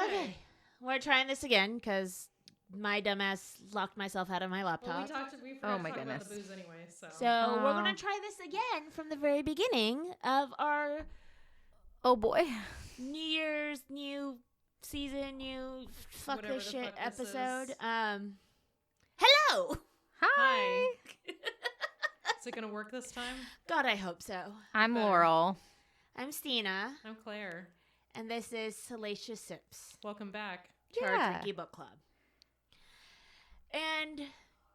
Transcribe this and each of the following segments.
Okay. We're trying this again because my dumbass locked myself out of my laptop. Well, we forgot to talk about the booze anyway, so. So we're going to try this again from the very beginning of our... Oh, boy. New Year's, new season, new fuck Whatever this the shit fuck this episode. is. Hello! Hi. Is it going to work this time? God, I hope so. I'm Better. Laurel. I'm Stina, I'm Claire. and this is Salacious Sips, Welcome back. to our Yeah. Drinky Book Club. And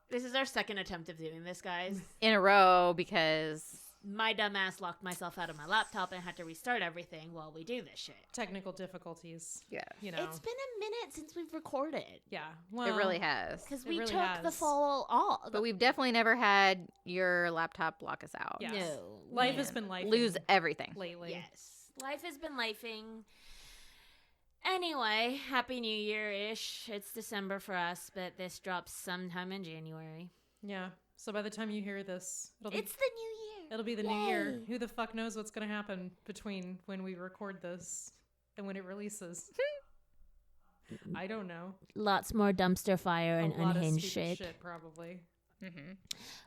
this is our second attempt of doing this, guys. In a row because... My dumbass locked myself out of my laptop and had to restart everything while we do this shit. Technical difficulties. Yeah. You know. It's been a minute since we've recorded. Yeah. Well, It really has. Because It we really took the has. fall off. But we've definitely never had your laptop lock us out. Yes. No. Life man. has been life. Lose everything. lately. Yes. Life has been lifing. Anyway, Happy New Year-ish. It's December for us, but this drops sometime in January. Yeah. So by the time you hear this, It's the new year. it'll be the new year. Yay. Who the fuck knows what's going to happen between when we record this and when it releases? I don't know. Lots more dumpster fire and a lot unhinged of stupid shit. shit, probably. Mm-hmm.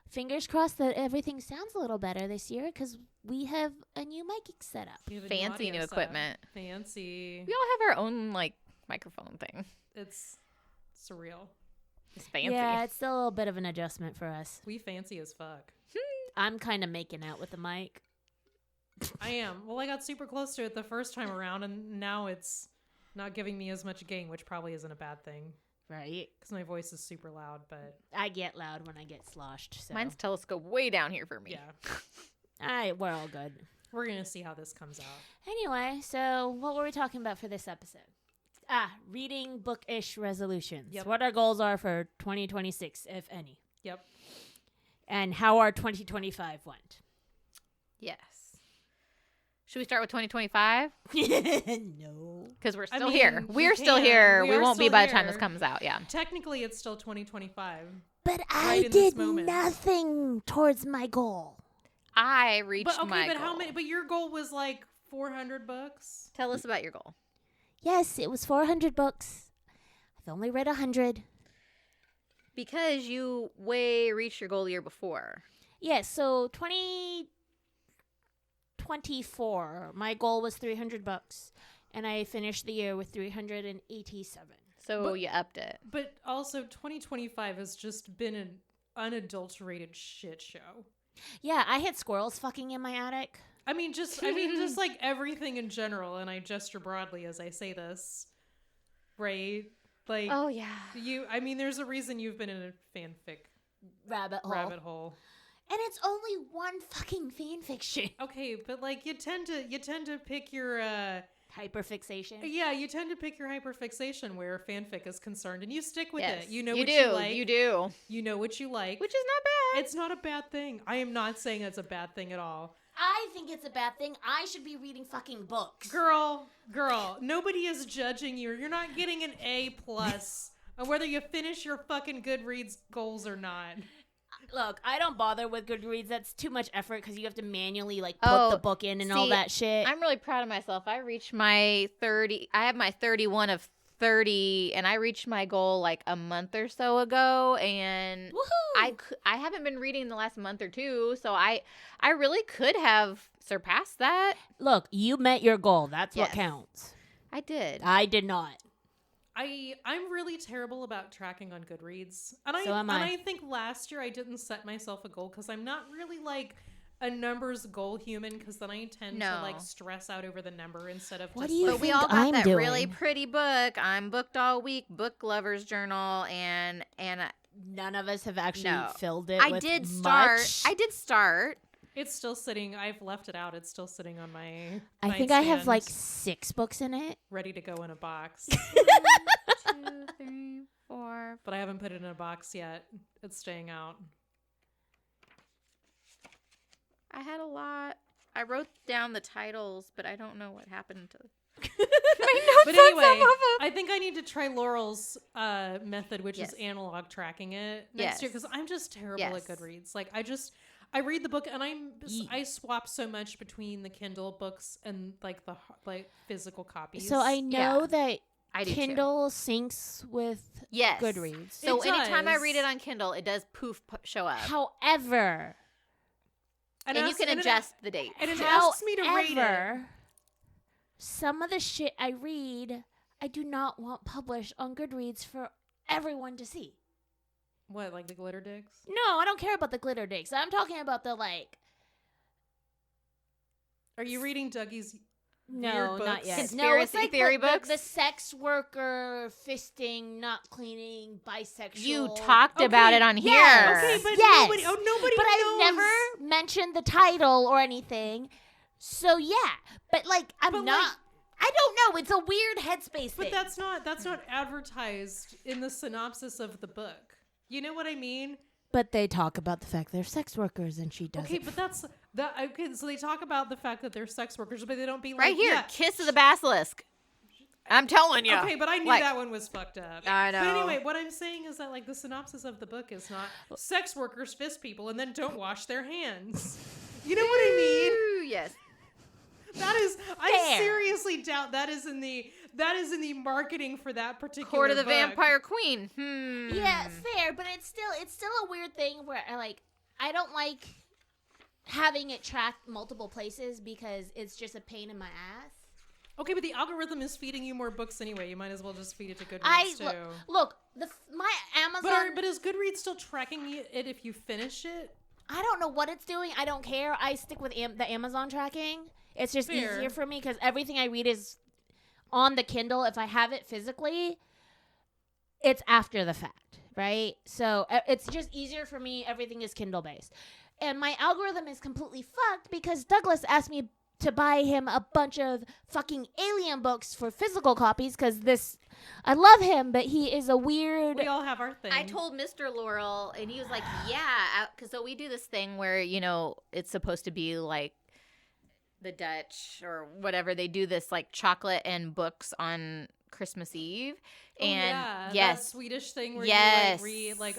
Fingers crossed that everything sounds a little better this year because we have a new mic set up. We have a Fancy audio new setup. equipment. Fancy. We all have our own, like, microphone thing. It's surreal. It's fancy. Yeah, it's still a little bit of an adjustment for us. We fancy as fuck. I'm kind of making out with the mic. I am. Well, I got super close to it the first time around, and now it's not giving me as much gain, which probably isn't a bad thing Right? because my voice is super loud. But I get loud when I get sloshed. So. Mine's telescope way down here for me. yeah, We're all good. we're gonna see how this comes out. Anyway, so what were we talking about for this episode? Reading bookish resolutions. Yep. What our goals are for 2026, if any. Yep. And how our 2025 went. Yes. Should we start with 2025? No. Because we're I still mean, here. we We're still can. here. We We are won't be still by the time this here. comes out. Yeah. Technically, it's still 2025. But Right I in this did moment. nothing towards my goal. I reached But okay, my but goal. how many? But your goal was like 400 books. Tell us about your goal. Yes, it was 400 books. I've only read 100. Because you way reached your goal the year before. Yes, so 2024, my goal was 300 books, and I finished the year with 387. So But- you upped it. But also, 2025 has just been an unadulterated shit show. Yeah, I had squirrels fucking in my attic. I mean, just like everything in general, and I gesture broadly as I say this, right? Like, Oh, yeah. I mean, there's a reason you've been in a fanfic Rabbit hole. And it's only one fucking fan fiction. okay, but like you tend to pick your Hyperfixation. you tend to pick your hyperfixation where fanfic is concerned, and you stick with Yes. it. You know you what do. you like. You do. You know what you like. Which is not bad. It's not a bad thing. I am not saying it's a bad thing at all. I think it's a bad thing. I should be reading fucking books. Girl, nobody is judging you. You're not getting an A+ on whether you finish your fucking Goodreads goals or not. Look, I don't bother with Goodreads. That's too much effort because you have to manually like put Oh, the book in and all see, that shit. I'm really proud of myself. I reached my 30. I have my 31 of 30, and I reached my goal like a month or so ago. And Woohoo! I haven't been reading the last month or two, so I really could have surpassed that. Look, you met your goal. That's what Yes. counts. I did. I did not. I'm really terrible about tracking on Goodreads. And So am I. I think last year I didn't set myself a goal because I'm not really like a numbers goal human, because then I tend to like No. stress out over the number instead of What just do you But like, we think all got I'm that doing? really pretty book. I'm booked all week. Book lovers journal, and None of us have actually No. filled it. I with did start. much. I did start. it's still sitting. I've left it out. It's still sitting on my I think I have nightstand, like 6 books in it. ready to go in a box. 1, 2, 3, 4. But I haven't put it in a box yet. It's staying out. I had a lot. I wrote down the titles, but I don't know what happened to. But anyway, I think I need to try Laurel's method, which Yes. is analog tracking it next year, Yes. because I'm just terrible Yes. at Goodreads. Like I read the book and Ye- I swap so much between the Kindle books and like the physical copies. So I know Yeah. that I do too. Kindle syncs with Yes. Goodreads. So It anytime I does. read it on Kindle, it does show up. However, And you can adjust the date. And it asks me to rate it. however, some of the shit I read, I do not want published on Goodreads for everyone to see. What, like the glitter dicks? No, I don't care about the glitter dicks. I'm talking about the like. Are you reading Dougie's No, weird not books? yet. Conspiracy No, it's like theory the, books? The sex worker, fisting, not cleaning, bisexual. You talked Okay, about it on yes. here. Okay, but Yes. nobody But knows. I've never mentioned the title or anything. So yeah, but like I'm But, not. like- I don't know. It's a weird headspace But thing. that's not advertised in the synopsis of the book. You know what I mean? But they talk about the fact they're sex workers, and she does. Okay, but that's that. Okay, so they talk about the fact that they're sex workers, but they don't be like Right here, yeah. Kiss of the Basilisk. I'm telling you. Okay, but I knew Like- that one was fucked up. I know. But anyway, what I'm saying is that like the synopsis of the book is not sex workers fist people and then don't wash their hands. You know what I mean? Ooh, yes. That is, I Fair. seriously doubt that is in the marketing for that particular Court of the book. Vampire Queen. Yeah, fair, but it's still a weird thing where I don't like having it track multiple places because it's just a pain in my ass. Okay, but the algorithm is feeding you more books anyway. You might as well just feed it to Goodreads too. Look, my Amazon. But is Goodreads still tracking it if you finish it? I don't know what it's doing. I don't care. I stick with the Amazon tracking. It's just Fair. easier for me because everything I read is on the Kindle. If I have it physically, it's after the fact, right? So it's just easier for me. Everything is Kindle based. And my algorithm is completely fucked because Douglas asked me to buy him a bunch of fucking alien books for physical copies because I love him, but he is a weird. We all have our thing. I told Mr. Laurel, and he was like, yeah. Because so we do this thing where, it's supposed to be like the Dutch or whatever. They do this like chocolate and books on Christmas Eve. Oh, And yeah, yes. that Swedish thing where Yes. you like read like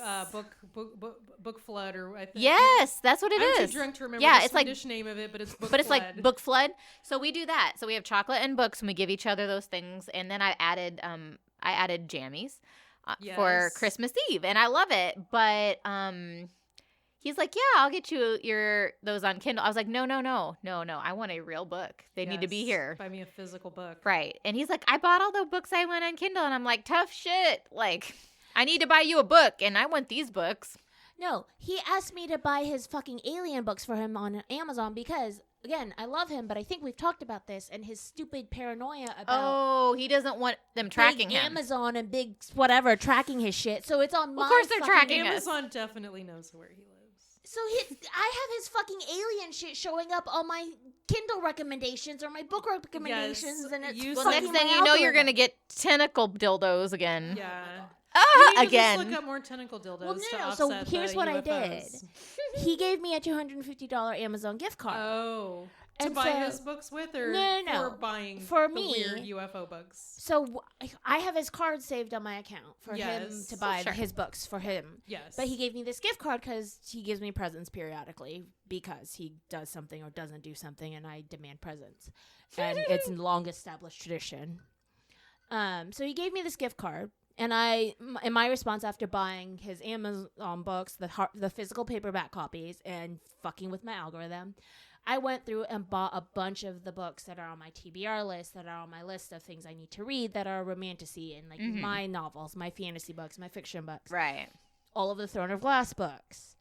book flood or I think. Yes, that's what it I'm is. too drunk to remember Yeah, the it's like- Swedish name of it, but it's book But it's flood. like book flood. So we do that. So we have chocolate and books, and we give each other those things. And then I added jammies for Yes. Christmas Eve, and I love it. But he's like, yeah, I'll get you those on Kindle. I was like, no. I want a real book. They need to be Yes, here. Buy me a physical book. Right. And he's like, I bought all the books I want on Kindle. And I'm like, tough shit. Like, I need to buy you a book, and I want these books. No, he asked me to buy his fucking alien books for him on Amazon because, again, I love him, but I think we've talked about this and his stupid paranoia about Oh, he doesn't want them tracking big him. Amazon and big whatever tracking his shit. So it's on my. Of course they're fucking- tracking us. Amazon definitely knows where he lives. So I have his fucking alien shit showing up on my Kindle recommendations or my book recommendations, and it's use Well, Fucking next thing you know, you're going to get tentacle dildos again. Yeah. Ah, You need to again. Just look up more tentacle dildos. Well, to no. So offset here's the what I UFOs. did. He gave me a $250 Amazon gift card. Oh. To And buy so- his books with, or No. for buying For the me- weird UFO books? So I have his card saved on my account for him Yes. to buy Sure. his books for him. Yes. But he gave me this gift card because he gives me presents periodically because he does something or doesn't do something, and I demand presents, and it's a long established tradition. So he gave me this gift card, and in my response after buying his Amazon books, the physical paperback copies, and fucking with my algorithm, I went through and bought a bunch of the books that are on my TBR list, that are on my list of things I need to read, that are romantasy and like my novels, my fantasy books, my fiction books, Right. all of the Throne of Glass books,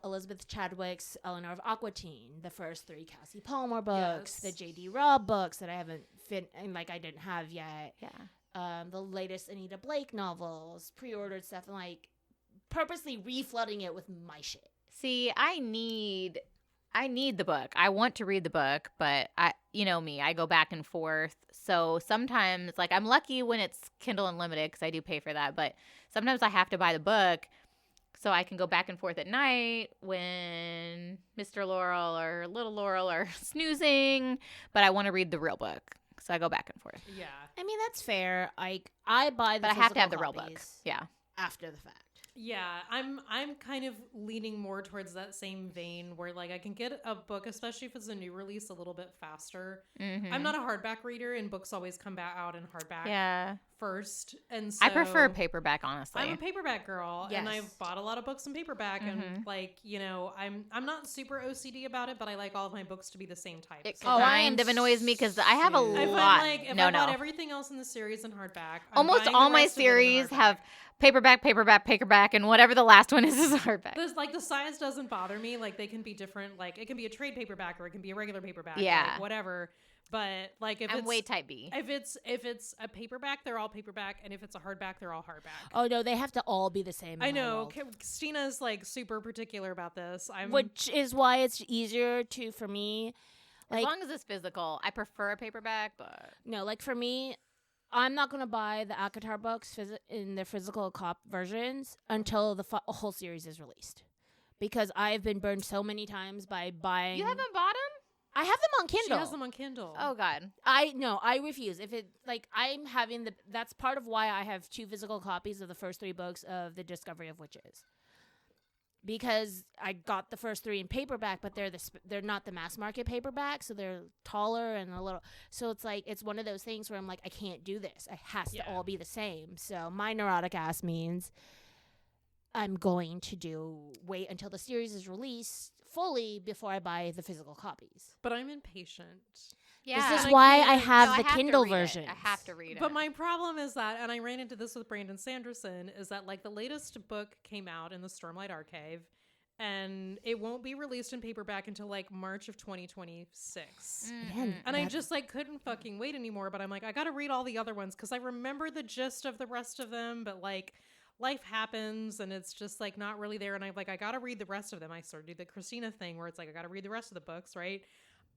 Elizabeth Chadwick's Eleanor of Aquitaine, the first 3 Cassie Palmer books, Yes. the J.D. Robb books that I haven't I didn't have yet, Yeah. the latest Anita Blake novels, pre-ordered stuff, and like purposely reflooding it with my shit. See, I need the book. I want to read the book, but you know me, I go back and forth. So sometimes, like, I'm lucky when it's Kindle Unlimited because I do pay for that. But sometimes I have to buy the book so I can go back and forth at night when Mr. Laurel or Little Laurel are snoozing. But I want to read the real book, so I go back and forth. Yeah. I mean, that's fair. I buy the But I have to have the physical real book. copies Yeah. after the fact. Yeah, I'm kind of leaning more towards that same vein where like I can get a book, especially if it's a new release, a little bit faster. I'm not a hardback reader, and books always come back out in hardback Yeah. first, and so I prefer paperback, honestly. I'm a paperback girl, and Yes. I've bought a lot of books in paperback, and like I'm not super OCD about it, but I like all of my books to be the same type. It So kind of annoys me because I have a if lot. if I bought everything else in the series in hardback, I'm Almost buying all the my rest of it in series hardback. have paperback, and whatever the last one is hardback. There's like the size doesn't bother me. Like they can be different. Like it can be a trade paperback or it can be a regular paperback. Yeah. like, whatever. But like if I'm it's way type B. if it's a paperback, they're all paperback, and if it's a hardback, they're all hardback. Oh no, they have to all be the same. I in my know. world. Stina's like super particular about this. Which is why it's easier to for me. As Like long as it's physical, I prefer a paperback, but no, like for me, I'm not gonna buy the Akatar books in their physical cop versions until the whole series is released, because I've been burned so many times by buying. you haven't bought them? I have them on Kindle. She has them on Kindle. Oh God. I refuse. If it like I'm having that's part of why I have 2 physical copies of the first 3 books of The Discovery of Witches. Because I got the first 3 in paperback, but they're not the mass market paperback, so they're taller and a little. So it's like it's one of those things where I'm like, I can't do this. It has to all be the same. So my neurotic ass means I'm going to wait until the series is released fully before I buy the physical copies. But I'm impatient. Yeah. This is And why can't- I have No, I the have to Kindle read it. version. I have to read it. But my problem is that, and I ran into this with Brandon Sanderson, is that like the latest book came out in the Stormlight Archive, and it won't be released in paperback until like March of 2026. Man, And I that- just like couldn't fucking wait anymore. But I'm like, I gotta read all the other ones because I remember the gist of the rest of them, but like life happens and it's just like not really there. And I'm like, I gotta read the rest of them. I sort of do the Christina thing where it's like I gotta read the rest of the books, right?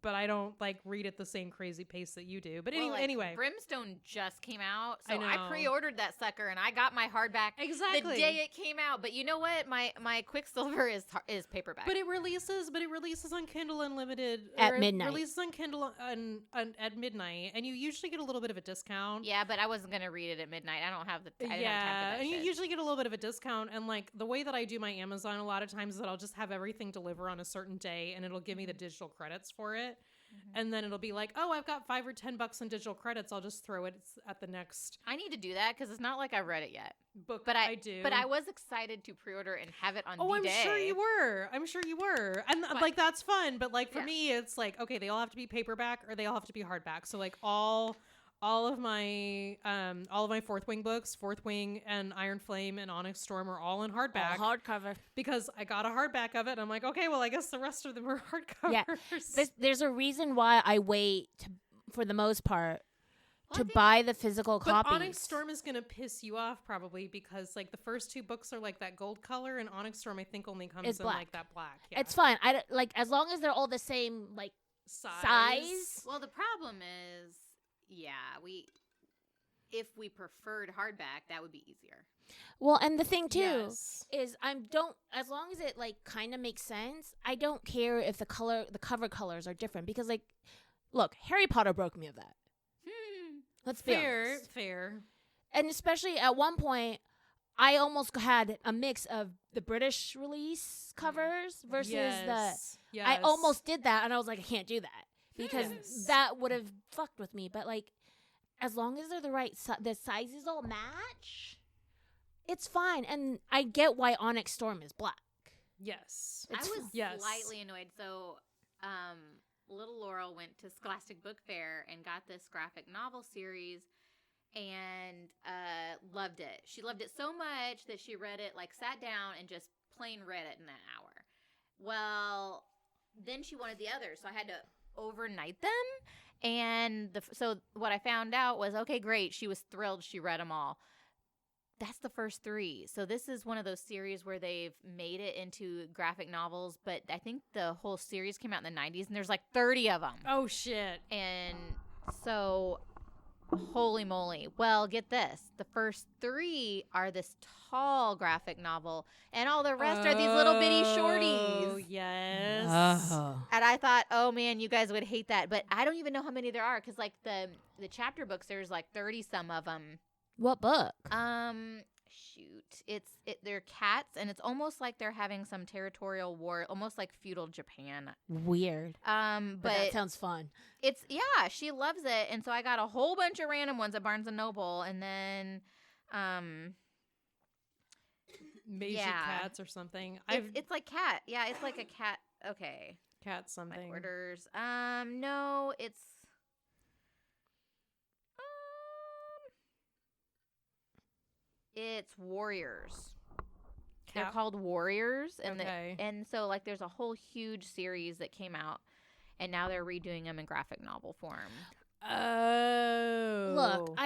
But I don't like read at the same crazy pace that you do. But Well, like, anyway, Brimstone just came out, I so I know. pre-ordered that sucker and I got my hardback Exactly. the day it came out. But you know what? My Quicksilver is paperback. But it releases on Kindle Unlimited At or it midnight. Releases on Kindle at midnight, and you usually get a little bit of a discount. yeah, but I wasn't gonna read it at midnight. I don't have the. I didn't have time for Yeah, that and you shit. usually get a little bit of a discount. And like the way that I do my Amazon a lot of times is that I'll just have everything deliver on a certain day, and it'll give me the digital credits for it. And then it'll be like, oh, I've got $5 or $10 in digital credits. I'll just throw it at the next I need to do that because it's not like I've read it yet. book. But I do. But I was excited to pre-order and have it on Oh, the I'm day. sure you were. I'm sure you were. And But- like that's fun, but like for Yeah. me it's like okay, they all have to be paperback or they all have to be hardback. So like all of my Fourth Wing books, Fourth Wing and Iron Flame and Onyx Storm are all in hardback all hardcover. because I got a hardback of it and I'm like, okay, well I guess the rest of them are hardcovers. Yeah. There's a reason why I wait for the most part Well, I to think- buy the physical But copies. Onyx Storm is gonna piss you off probably because like the first 2 books are like that gold color and Onyx Storm I think only comes It's in black. like that black. Yeah. It's fine. Like as long as they're all the same like size. Well, the problem is, yeah, if we preferred hardback, that would be easier. Well, and the thing too Yes. is as long as it like kind of makes sense, I don't care if the cover colors are different because like look, Harry Potter broke me of that. Let's be honest. Fair. And especially at one point I almost had a mix of the British release covers versus Yes. I almost did that and I was like I can't do that because Yes. that would have fucked with me, but like as long as they're the right the sizes all match, it's fine. And I get why Onyx Storm is black. Yes. I was yes. slightly annoyed. So, little Laurel went to Scholastic Book Fair and got this graphic novel series and loved it. She loved it so much that she read it, like sat down and just plain read it in an hour. Well, then she wanted the others, so I had to overnight them. And so what I found out was, okay, great. She was thrilled. She read them all. That's the first 3. So this is one of those series where they've made it into graphic novels, but I think the whole series came out in the 90s and there's like 30 of them. Oh shit. And so holy moly. Well, get this. The first 3 are this tall graphic novel and all the rest are these little bitty Oh, shorties. yes. And I thought, oh man, you guys would hate that. But I don't even know how many there are because like the chapter books, there's like 30 some of them. What book? they're cats, and it's almost like they're having some territorial war, almost like feudal Japan. Weird. But that sounds fun. She loves it, and so I got a whole bunch of random ones at Barnes and Noble, and then Meiji cats or something. It's like cat. Yeah, it's like a cat. Okay. Cat something. My orders. No, it's warriors. They're called warriors, and and so like there's a whole huge series that came out, and now they're redoing them in graphic novel form. Oh, look,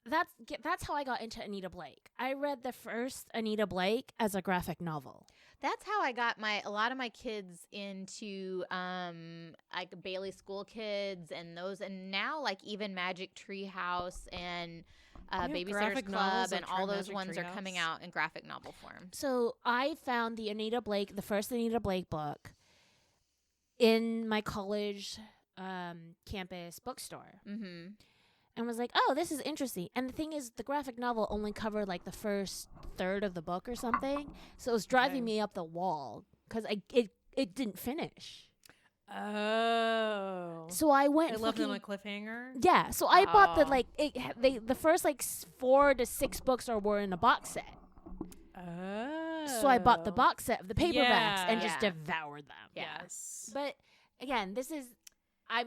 that's how I got into Anita Blake. I read the first Anita Blake as a graphic novel. That's how I got a lot of my kids into like Bailey School Kids and those, and now like even Magic Tree House and Babysitter's Club and all those ones are coming out in graphic novel form. So I found the first Anita Blake book in my college campus bookstore. Mm-hmm. And was like, oh, this is interesting. And the thing is, the graphic novel only covered like the first third of the book or something. So it was driving me up the wall because it didn't finish. Oh. So I went. I left it on a cliffhanger. Yeah. So I bought the first like 4 to 6 books were in a box set. Oh. So I bought the box set of the paperbacks and just devoured them. Yes. But again, this is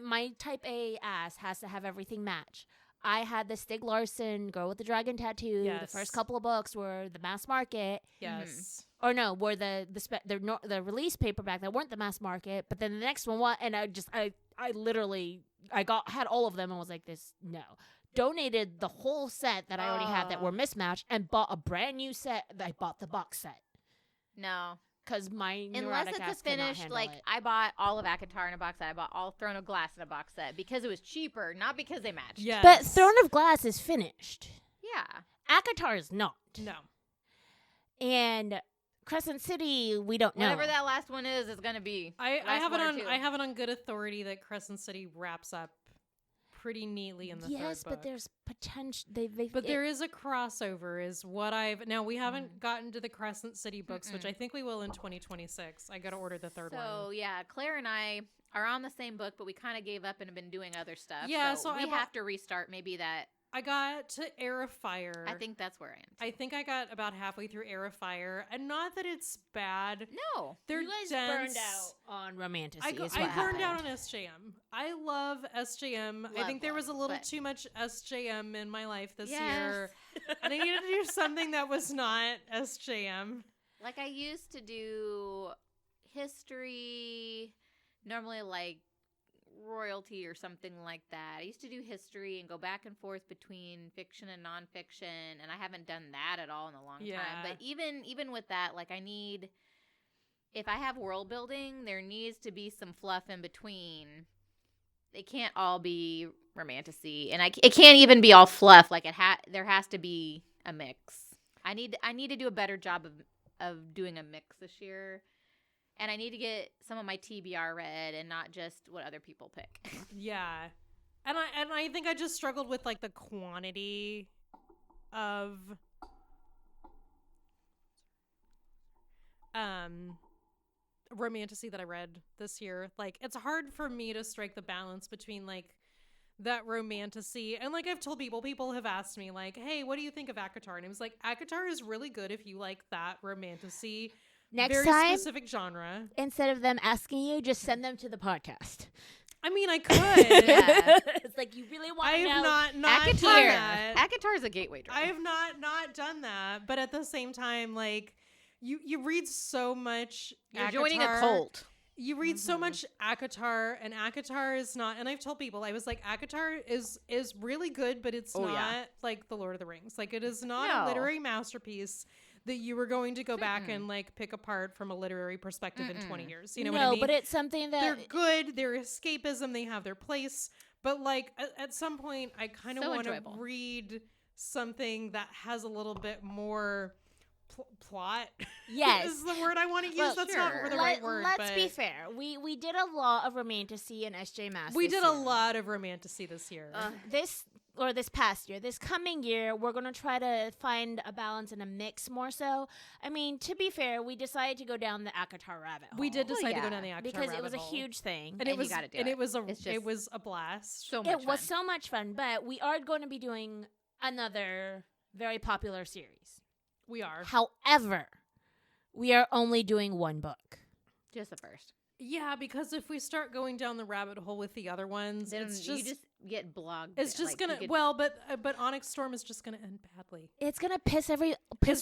my type A ass has to have everything match. I had the Stig Larsson Girl with the Dragon Tattoo. Yes. The first couple of books were the mass market. Yes. Or no, were the release paperback that weren't the mass market. But then the next one, and I literally had all of them and was like, donated the whole set that I already had that were mismatched and bought a brand new set. I bought the box set. No. Because my unless neurotic it's ass a finished, like it. I bought all of ACOTAR in a box set. I bought all Throne of Glass in a box set because it was cheaper, not because they matched. Yes. But Throne of Glass is finished. Yeah. ACOTAR is not. No. And Crescent City, we don't know. Whatever that last one is going to be. I have it on good authority that Crescent City wraps up pretty neatly in the third book. Yes, but there's potential. There is a crossover, is what we haven't gotten to the Crescent City books, which I think we will in 2026. I got to order the third one. So yeah, Claire and I are on the same book, but we kind of gave up and have been doing other stuff. Yeah, so we have to restart. Maybe that. I got to Air of Fire. I think that's where I am. I think I got about halfway through Air of Fire, and not that it's bad. No, you guys burned out on Romantasy. I burned out on SJM. I love SJM. I think there was a little too much SJM in my life this year, and I needed to do something that was not SJM. Like I used to do history, normally like royalty or something like that. I used to do history and go back and forth between fiction and nonfiction, and I haven't done that at all in a long time. But even with that, like if I have world building, there needs to be some fluff in between. It can't all be romantasy, and it can't even be all fluff. Like there has to be a mix. I need to do a better job of doing a mix this year. And I need to get some of my TBR read and not just what other people pick. Yeah. And I think I just struggled with like the quantity of romantasy that I read this year. Like it's hard for me to strike the balance between like that romantasy and like I've told people have asked me like, hey, what do you think of ACOTAR? And it was like, ACOTAR is really good if you like that romantasy. Next very time, specific genre. Instead of them asking you, just send them to the podcast. I mean, I could. Yeah. It's like you really want to know. I have not ACOTAR. done that. ACOTAR is a gateway drug. I have not done that. But at the same time, like you read so much. You're ACOTAR. joining a cult. You read so much ACOTAR, and ACOTAR is not. And I've told people, I was like, ACOTAR is really good, but it's not like The Lord of the Rings. Like it is not a literary masterpiece that you were going to go back and like pick apart from a literary perspective in 20 years. You know what I mean? No, but it's something that they're good. They're escapism. They have their place. But like at some point, I kind of want to read something that has a little bit more plot. Yes, is the word I want to use. That's not the right word. Let's be fair. We did a lot of romantasy and SJ Mass. We did a lot of romantasy this year. this past year, this coming year, we're going to try to find a balance and a mix more so. I mean, to be fair, we decided to go down the ACOTAR rabbit hole. We did decide to yeah. go down the ACOTAR because rabbit it was a hole. huge thing. And you gotta do it. it was It's just it was a blast. So much It was fun. so much fun, but we are going to be doing another very popular series. We are. However, we are only doing one book. Just the first. Yeah, because if we start going down the rabbit hole with the other ones, Then it's you just just get blogged. it's just like, you gonna get- but Onyx Storm is just gonna end badly. It's gonna piss us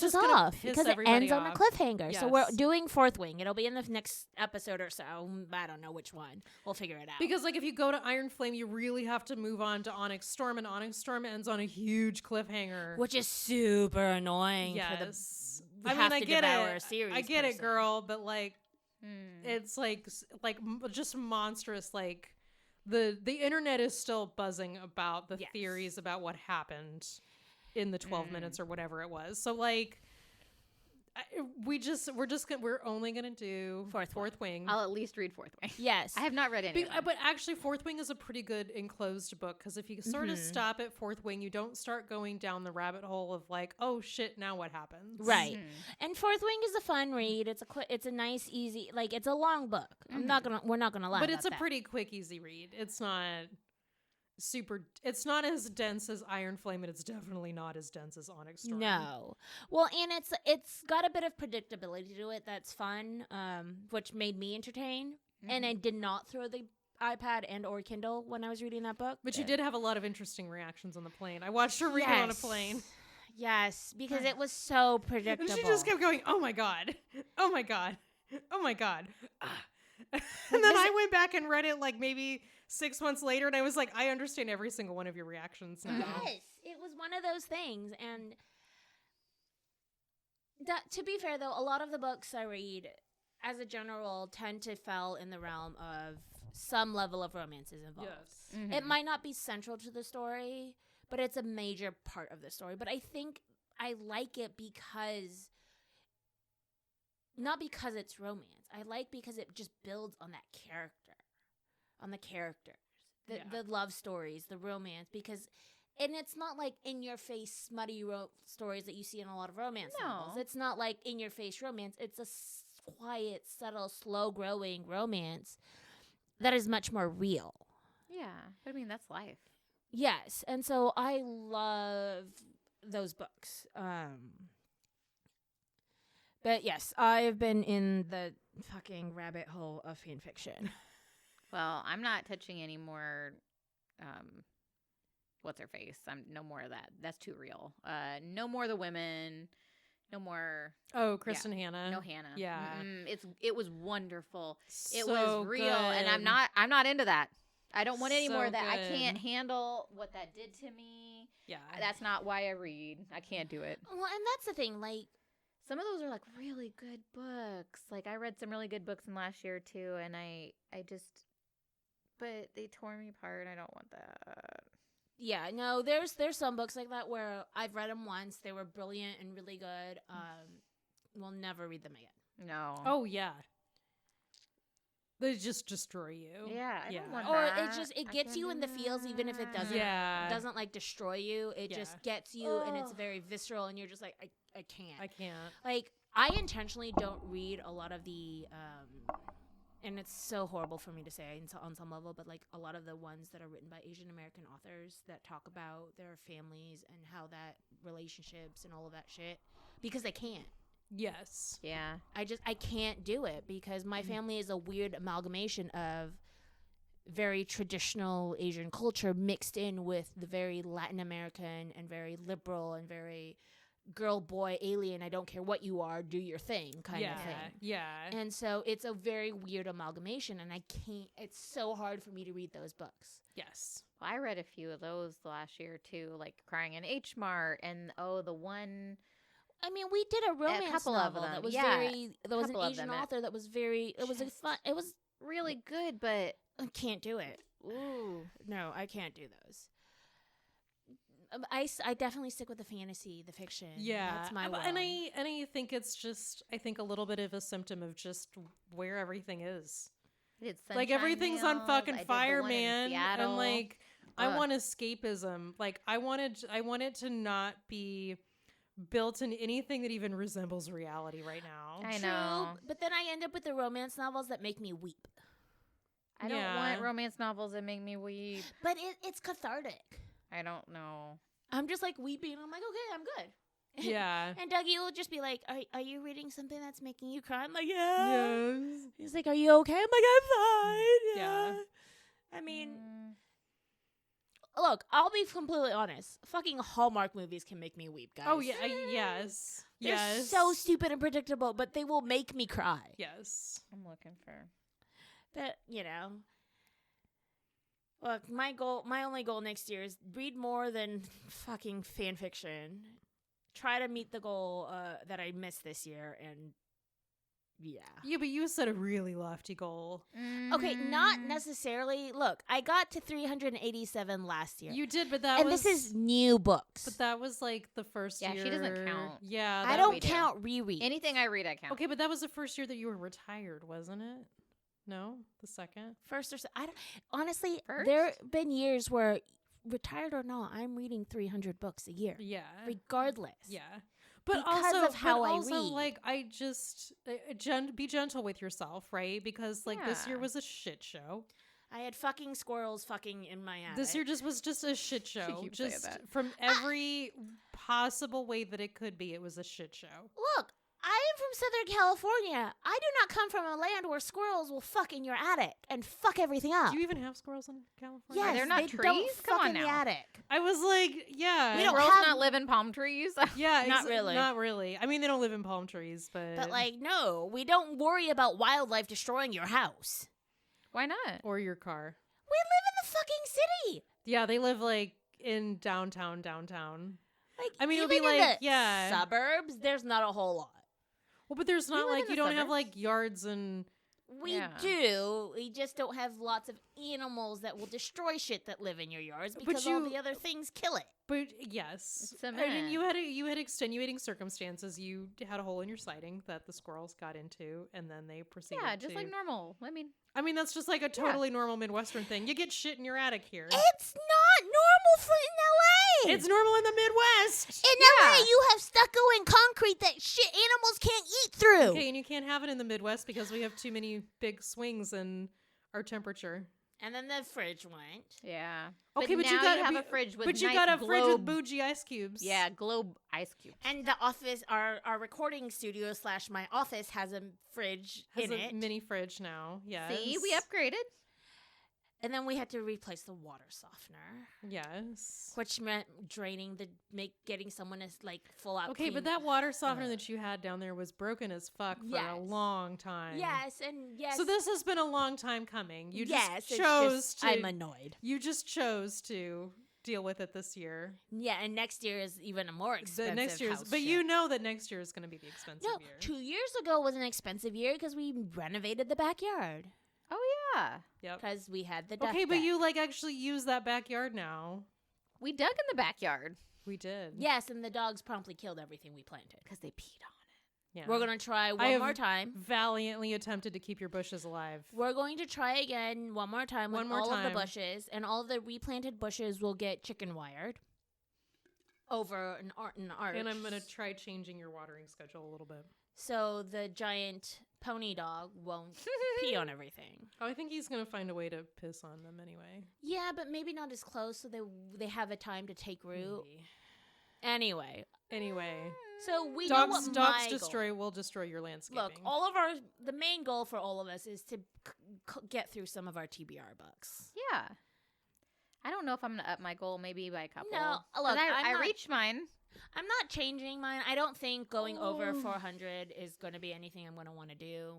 just gonna off piss because it everybody ends on a off. cliffhanger. So we're Yes. doing Fourth Wing. It'll be in the next episode or so. I don't know which one. We'll figure it out. Because like if you go to Iron Flame, you really have to move on to Onyx Storm, and Onyx Storm ends on a huge cliffhanger. which is super annoying. Yes, For the I mean I to get devour it. series I get it, person. girl, but like Hmm. it's like just monstrous. Like the internet is still buzzing about the Yes. theories about what happened in the 12 minutes or whatever it was. So like we're only gonna do Fourth Wing. I'll at least read Fourth Wing. Yes. I have not read any. of them. But actually, Fourth Wing is a pretty good enclosed book because if you sort of stop at Fourth Wing, you don't start going down the rabbit hole of like, oh shit, now what happens? Right. Mhm. And Fourth Wing is a fun read. It's a nice, easy, like it's a long book. We're not gonna lie. But about it's a that. pretty quick, easy read. It's not it's not as dense as Iron Flame, and it's definitely not as dense as Onyx Storm. No. Well, and it's got a bit of predictability to it that's fun, which made me entertained. And I did not throw the iPad and or Kindle when I was reading that book. But you did have a lot of interesting reactions on the plane. I watched her read it on a plane. Yes, because it was so And predictable. she just kept going, oh my God. Oh my God. Oh my God. Ah. And then I went back and read it like maybe 6 months later, and I was like, I understand every single one of your reactions now. Yes, it was one of those things. And to be fair, though, a lot of the books I read, as a general, tend to fall in the realm of some level of romance is involved. Yes. Mhm. It might not be central to the story, but it's a major part of the story. But I think I like it because, not because it's romance. I like because it just builds on that character, on the characters, the love stories, the romance. Because, and it's not like in your face smutty stories that you see in a lot of romance novels. It's not like in your face romance. It's a quiet, subtle, slow growing romance that is much more real. Yeah, but I mean that's life. Yes, and so I love those books. But yes, I've been in the fucking rabbit hole of fan fiction. Well, I'm not touching any more. What's her face? I'm no more of that. That's too real. No more the women. No more. Oh, Kristen Hanna. No Hannah. Yeah. It was wonderful. It So was real, and good. I'm not into that. I don't want any more So of that. I good. can't handle what that did to me. Yeah. That's not why I read. I can't do it. Well, and that's the thing, like, Some of those are like really good books. Like I read some really good books in last year too, and I just, but they tore me apart. I don't want that. yeah, no, there's some books like that where I've read them once. They were brilliant and really good. We'll never read them again. No. Oh, yeah. They just destroy you. Yeah. I don't want Or that. it I gets can't you do in the feels, even if it doesn't Yeah. doesn't like destroy you. It Yeah. just gets you, and it's Ugh. very visceral, and you're just like, I can't. I can't. Like, I intentionally don't read a lot of the, and it's so horrible for me to say on some level, but like a lot of the ones that are written by Asian American authors that talk about their families and how that relationships and all of that shit, because they can't. Yes. Yeah. I can't do it because my family is a weird amalgamation of very traditional Asian culture mixed in with the very Latin American and very liberal and very girl, boy, alien, I don't care what you are, do your thing kind of thing. Yeah. And so it's a very weird amalgamation, and I can't, it's so hard for me to read those books. Yes. Well, I read a few of those last year too, like Crying in H Mart, and the one. I mean, we did a romance couple of novel them, that was yeah. there was an Couple of Asian them, author that was very, it was a fun, it was, Really good, but I can't do it. ooh, No, I can't do those. I definitely stick with the fantasy, the fiction. Yeah. That's my and realm. I think it's just a little bit of a symptom of just where everything is. I did Like Sunshine everything's on Mills, fucking I did the fire, one in man. Seattle. And like I want escapism. Like I want it to not be built in anything that even resembles reality right now. I know. But then I end up with the romance novels that make me weep. I don't want romance novels that make me weep. But it's cathartic. I don't know. I'm just like weeping. I'm like, okay, I'm good. Yeah. And Dougie will just be like, are you reading something that's making you cry? I'm like, yeah. Yes. He's like, are you okay? I'm like, I'm fine. Yeah. I mean, look, I'll be completely honest. Fucking Hallmark movies can make me weep, guys. Oh yeah. Yes. They're yes. so stupid and predictable, but they will make me cry. Yes. I'm looking for. But, look, my only goal next year is read more than fucking fan fiction. Try to meet the goal that I missed this year, and yeah, but you set a really lofty goal. Okay, not necessarily. Look, I got to 387 last year. You did, but this is new books. But that was like the first year. Yeah, she doesn't count. Yeah, I don't count reread. Anything I read, I count. Okay, but that was the first year that you were retired, wasn't it? No, the second. First or I don't. Honestly, First? there have been years where, retired or not, I'm reading 300 books a year. Yeah, regardless. Yeah. But because also, of how I read. like, I just be gentle with yourself, right? Because like this year was a shit show. I had fucking squirrels fucking in my attic. This year was just a shit show. keep Just saying that. from every possible way that it could be, it was a shit show. Look, I am from Southern California. I do not come from a land where squirrels will fuck in your attic and fuck everything up. Do you even have squirrels in California? Yes, They're not they trees? don't Come fuck on in the now. attic. I was like, yeah. We don't Squirrels have- not live in palm trees. Yeah, Not really. Not really. I mean, they don't live in palm trees, but But like, no, we don't worry about wildlife destroying your house. Why not? or your car. We live in the fucking city. Yeah, they live like in downtown. Like, I mean, it would even be in like, the yeah. suburbs. There's not a whole lot. Well, but there's not live like in you the don't have suburbs. like yards and We Yeah. do. We just don't have lots of animals that will destroy shit that live in your yards But because all you- the other things kill it. but yes. It's I mean, cement. you had extenuating circumstances. You had a hole in your siding that the squirrels got into, and then they proceeded. Yeah, just to... like normal. I mean, that's just like a totally normal Midwestern thing. You get shit in your attic here. It's not normal for in LA. It's normal in the Midwest. In LA, you have stucco and concrete that shit animals can't eat through. Okay, and you can't have it in the Midwest because we have too many big swings in our temperature. And then the fridge went. Yeah. Okay, but now you gotta have be- a fridge with But you nice got a fridge with globe- bougie ice cubes. Yeah, globe ice cubes. And the office, our recording studio / my office has a fridge Has in a it. mini fridge now. Yes. See, we upgraded. And then we had to replace the water softener, Yes. which meant getting someone to like full out. Okay, clean. but that water softener that you had down there was broken as fuck for a Yes. long time. Yes, and yes. So this has been a long time coming. You yes, just it's chose just- to. I'm annoyed. You just chose to deal with it this year. Yeah, and next year is even a more expensive. The next year's, house but shit. you know that next year is going to be the expensive No, year. 2 years ago was an expensive year because we renovated the backyard Oh, yeah. Yep. because we had the Okay, but deathbed. you like actually use that backyard now. We dug in the backyard We did. Yes, and the dogs promptly killed everything we planted. because they peed on it. Yeah. We're gonna try I one have more time. Valiantly attempted to keep your bushes alive. We're going to try again one more time with One more all of time. the bushes, and all of the replanted bushes will get chicken wired over an arch. And I'm going to try changing your watering schedule a little bit. so the giant pony dog won't pee on everything. Oh, I think he's going to find a way to piss on them anyway. Yeah, but maybe not as close, so they have a time to take root. Maybe. Anyway, Anyway, so we know what dogs my will destroy your landscaping. Look, the main goal for all of us is to get through some of our TBR books. Yeah. I don't know if I'm going to up my goal maybe by a couple. No, 'Cause look, I I'm not- reached mine. I'm not changing mine. I don't think going over Oh. 400 is going to be anything I'm going to want to do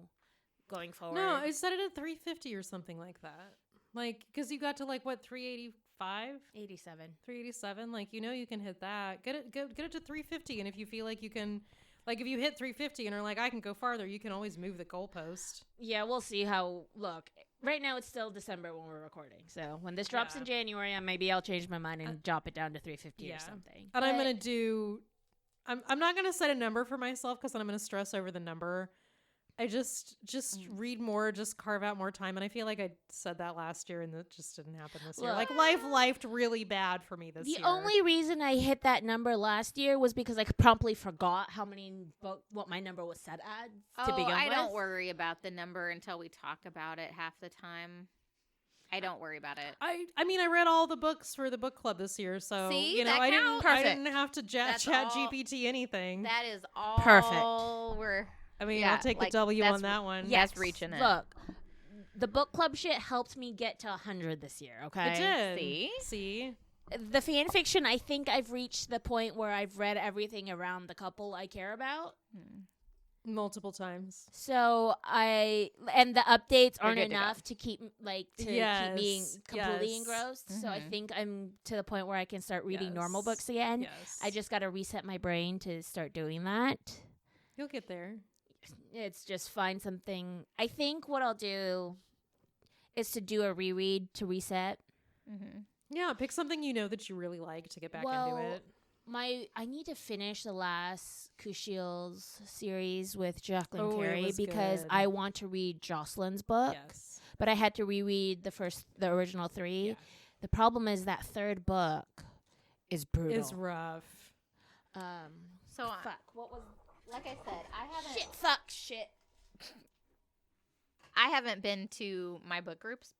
going forward. No, I set it at 350 or something like that. Like, because you got to like what 385, 87. 387. Like, you know, you can hit that. Get it to 350, and if you feel like you can, like, if you hit 350 and are like, I can go farther, you can always move the goalpost. Yeah, we'll see how. Look, right now it's still December when we're recording. So when this drops Yeah. in January, maybe I'll change my mind and drop it down to 350 or something. And I'm But- gonna do. I'm not gonna set a number for myself because then I'm gonna stress over the number. I just read more, just carve out more time. And I feel like I said that last year and that just didn't happen this year. Like lifed really bad for me this year. The only reason I hit that number last year was because I promptly forgot what my number was set at to begin with. I don't worry about the number until we talk about it half the time. I don't worry about it. I mean, I read all the books for the book club this year, so See, you know, that I counts. didn't have to chat GPT anything. That is all perfect. I mean, I'll take the W on that one. Yes, reaching it. Look, the book club shit helped me get to 100 this year, okay? It did. See? The fan fiction, I think I've reached the point where I've read everything around the couple I care about. Multiple times. So and the updates aren't enough to keep keep being completely engrossed. Mm-hmm. So I think I'm to the point where I can start reading normal books again. Yes. I just got to reset my brain to start doing that. You'll get there. It's just find something. I think what I'll do is to do a reread to reset. Mm-hmm. Yeah, pick something you know that you really like to get back into it. I need to finish the last Kushiel's series with Jacqueline Carey because I want to read Jocelyn's book. Yes. But I had to reread the original 3. Yeah. The problem is that third book is brutal. It's rough. Fuck. What was? Like I said, I haven't. Shit. Fuck. Shit. I haven't been to my book groups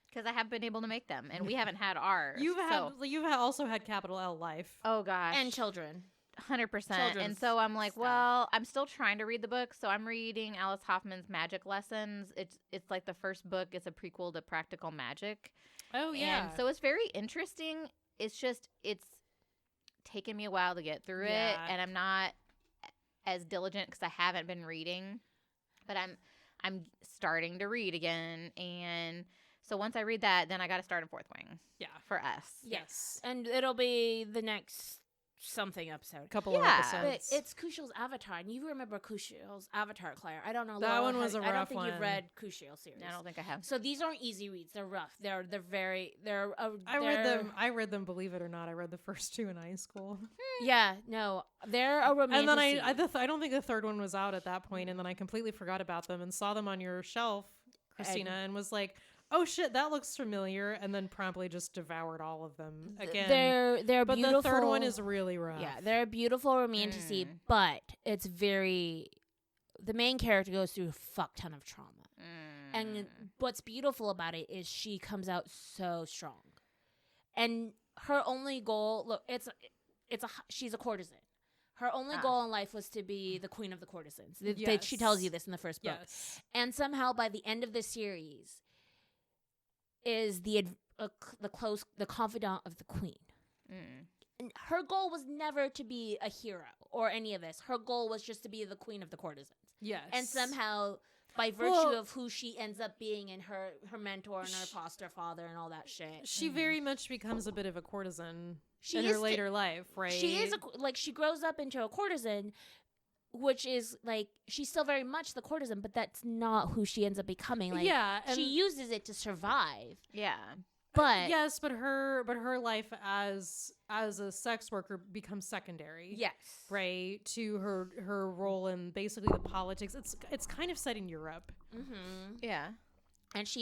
because I haven't been able to make them, and we haven't had ours. You've also had capital L life. Oh gosh, and children. 100%. And so I'm like, well, I'm still trying to read the book. So I'm reading Alice Hoffman's Magic Lessons. It's like the first book. It's a prequel to Practical Magic. Oh yeah. And so it's very interesting. It's taken me a while to get through it, and I'm not as diligent because I haven't been reading, but I'm starting to read again. And so once I read that, then I got to start a Fourth Wing. Yeah, for us. Yes, and it'll be the next something episode. Couple of episodes. But it's Kushiel's Avatar, and you remember Kushiel's Avatar, Claire. I don't know. That one was a rough one. I don't think you've read Kushiel series. I don't think I have. So these aren't easy reads. They're rough. I read them, believe it or not. I read the first 2 in high school. Yeah, no. They're a romantic. And then I don't think the third one was out at that point, and then I completely forgot about them and saw them on your shelf, Christina, and was like, oh shit, that looks familiar, and then promptly just devoured all of them again. They're but beautiful. The third one is really rough. Yeah, they're beautiful romantasy, but it's the main character goes through a fuck ton of trauma. And what's beautiful about it is she comes out so strong. And her only goal, she's a courtesan. Her only goal in life was to be the queen of the courtesans. Yes. She tells you this in the first book. Yes. And somehow by the end of the series is the confidant of the queen. And her goal was never to be a hero or any of this. Her goal was just to be the queen of the courtesans. Yes. And somehow, by virtue of who she ends up being and her mentor and her foster father and all that shit, she very much becomes a bit of a courtesan in her later life, right? She is she grows up into a courtesan, which is she's still very much the courtesan, but that's not who she ends up becoming. She uses it to survive. Yeah. But yes, but her life as a sex worker becomes secondary. Yes. Right, to her role in basically the politics. It's kind of set in Europe. Mm-hmm. Yeah. And it's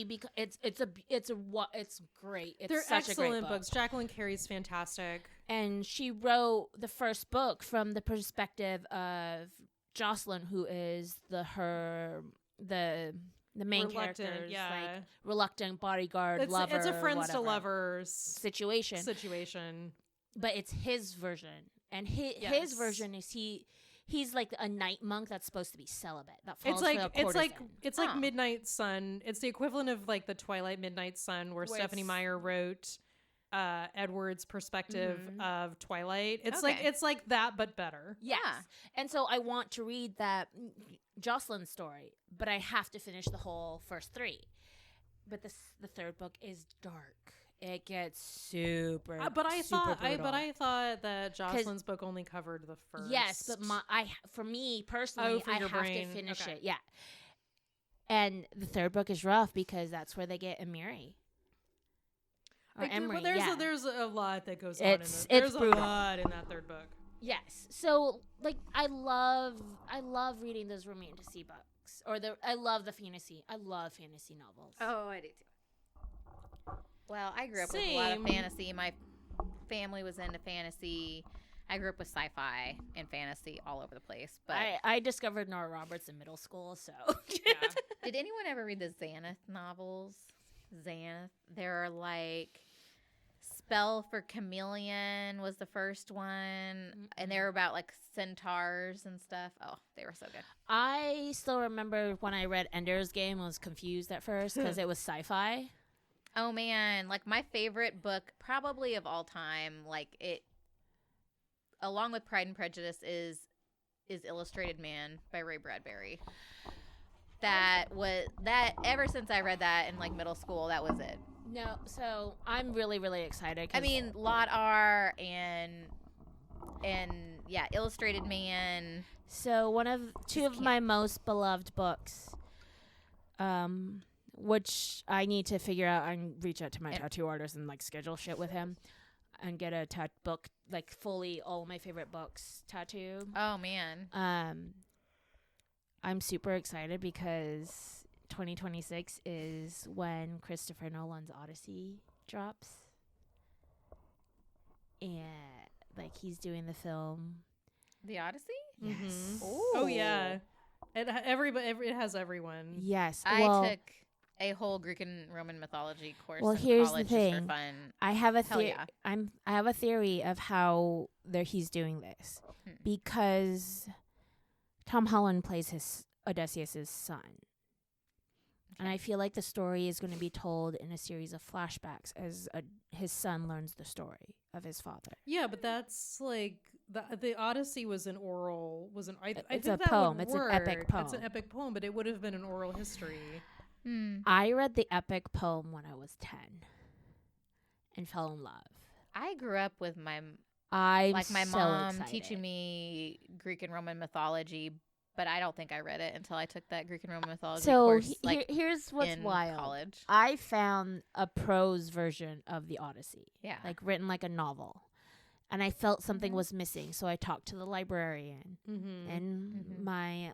great. They're such excellent a great book. books. Jacqueline Carey's fantastic. And she wrote the first book from the perspective of Jocelyn, who is the main character's reluctant bodyguard lover. It's a friends to lovers situation. But it's his version, and his version is he's like a night monk that's supposed to be celibate. That falls it's like Midnight Sun. It's the equivalent of the Twilight Midnight Sun, where Stephanie Meyer wrote Edward's perspective of Twilight. It's like that, but better. Yes. And so I want to read that Jocelyn story, but I have to finish the whole first 3. But the third book is dark. It gets super. But I thought that Jocelyn's book only covered the first. Yes, but for me personally, I have to finish it. Yeah. And the third book is rough because that's where they get Emery. Well, there's a lot that goes on in this. There's a lot in that third book. Yes. So I love reading those romantasy books. books. I love the fantasy. I love fantasy novels. Oh, I do too. Well, I grew up with a lot of fantasy. My family was into fantasy. I grew up with sci-fi and fantasy all over the place. But I discovered Nora Roberts in middle school, so Yeah. did anyone ever read the Xanath novels? Xanath. There are like Spell for Chameleon was the first one, and they were about like centaurs and stuff. Oh, they were so good. I still remember when I read Ender's Game. I was confused at first because it was sci-fi. Oh man, like my favorite book probably of all time, like it along with Pride and Prejudice is Illustrated Man by Ray Bradbury. That ever since I read that in like middle school, that was it. No, so I'm really, really excited. I mean, Lot R and yeah, Illustrated Man. So two of my most beloved books, which I need to figure out and reach out to my tattoo artist and like schedule shit with him and get a book, like fully all my favorite books tattoo. Oh man. I'm super excited because 2026 is when Christopher Nolan's Odyssey drops. And like he's doing the film. The Odyssey? Yes. Mm-hmm. Ooh. Oh yeah. It has everyone. Yes. I took a whole Greek and Roman mythology course in here's college the thing. just for fun. I have a Hell yeah. I have a theory of how he's doing this because Tom Holland plays his Odysseus's son. And I feel like the story is going to be told in a series of flashbacks as his son learns the story of his father. Yeah, but that's like the Odyssey was an oral. I It's think a that poem. would It's an work. epic poem. It's an epic poem, but it would have been an oral history. I read the epic poem when I was 10 and fell in love. I grew up with my My mom teaching me Greek and Roman mythology, but I don't think I read it until I took that Greek and Roman mythology course. Here's what's in wild. College. I found a prose version of the Odyssey. Yeah. Like written like a novel. And I felt something was missing, so I talked to the librarian. Mm-hmm. In my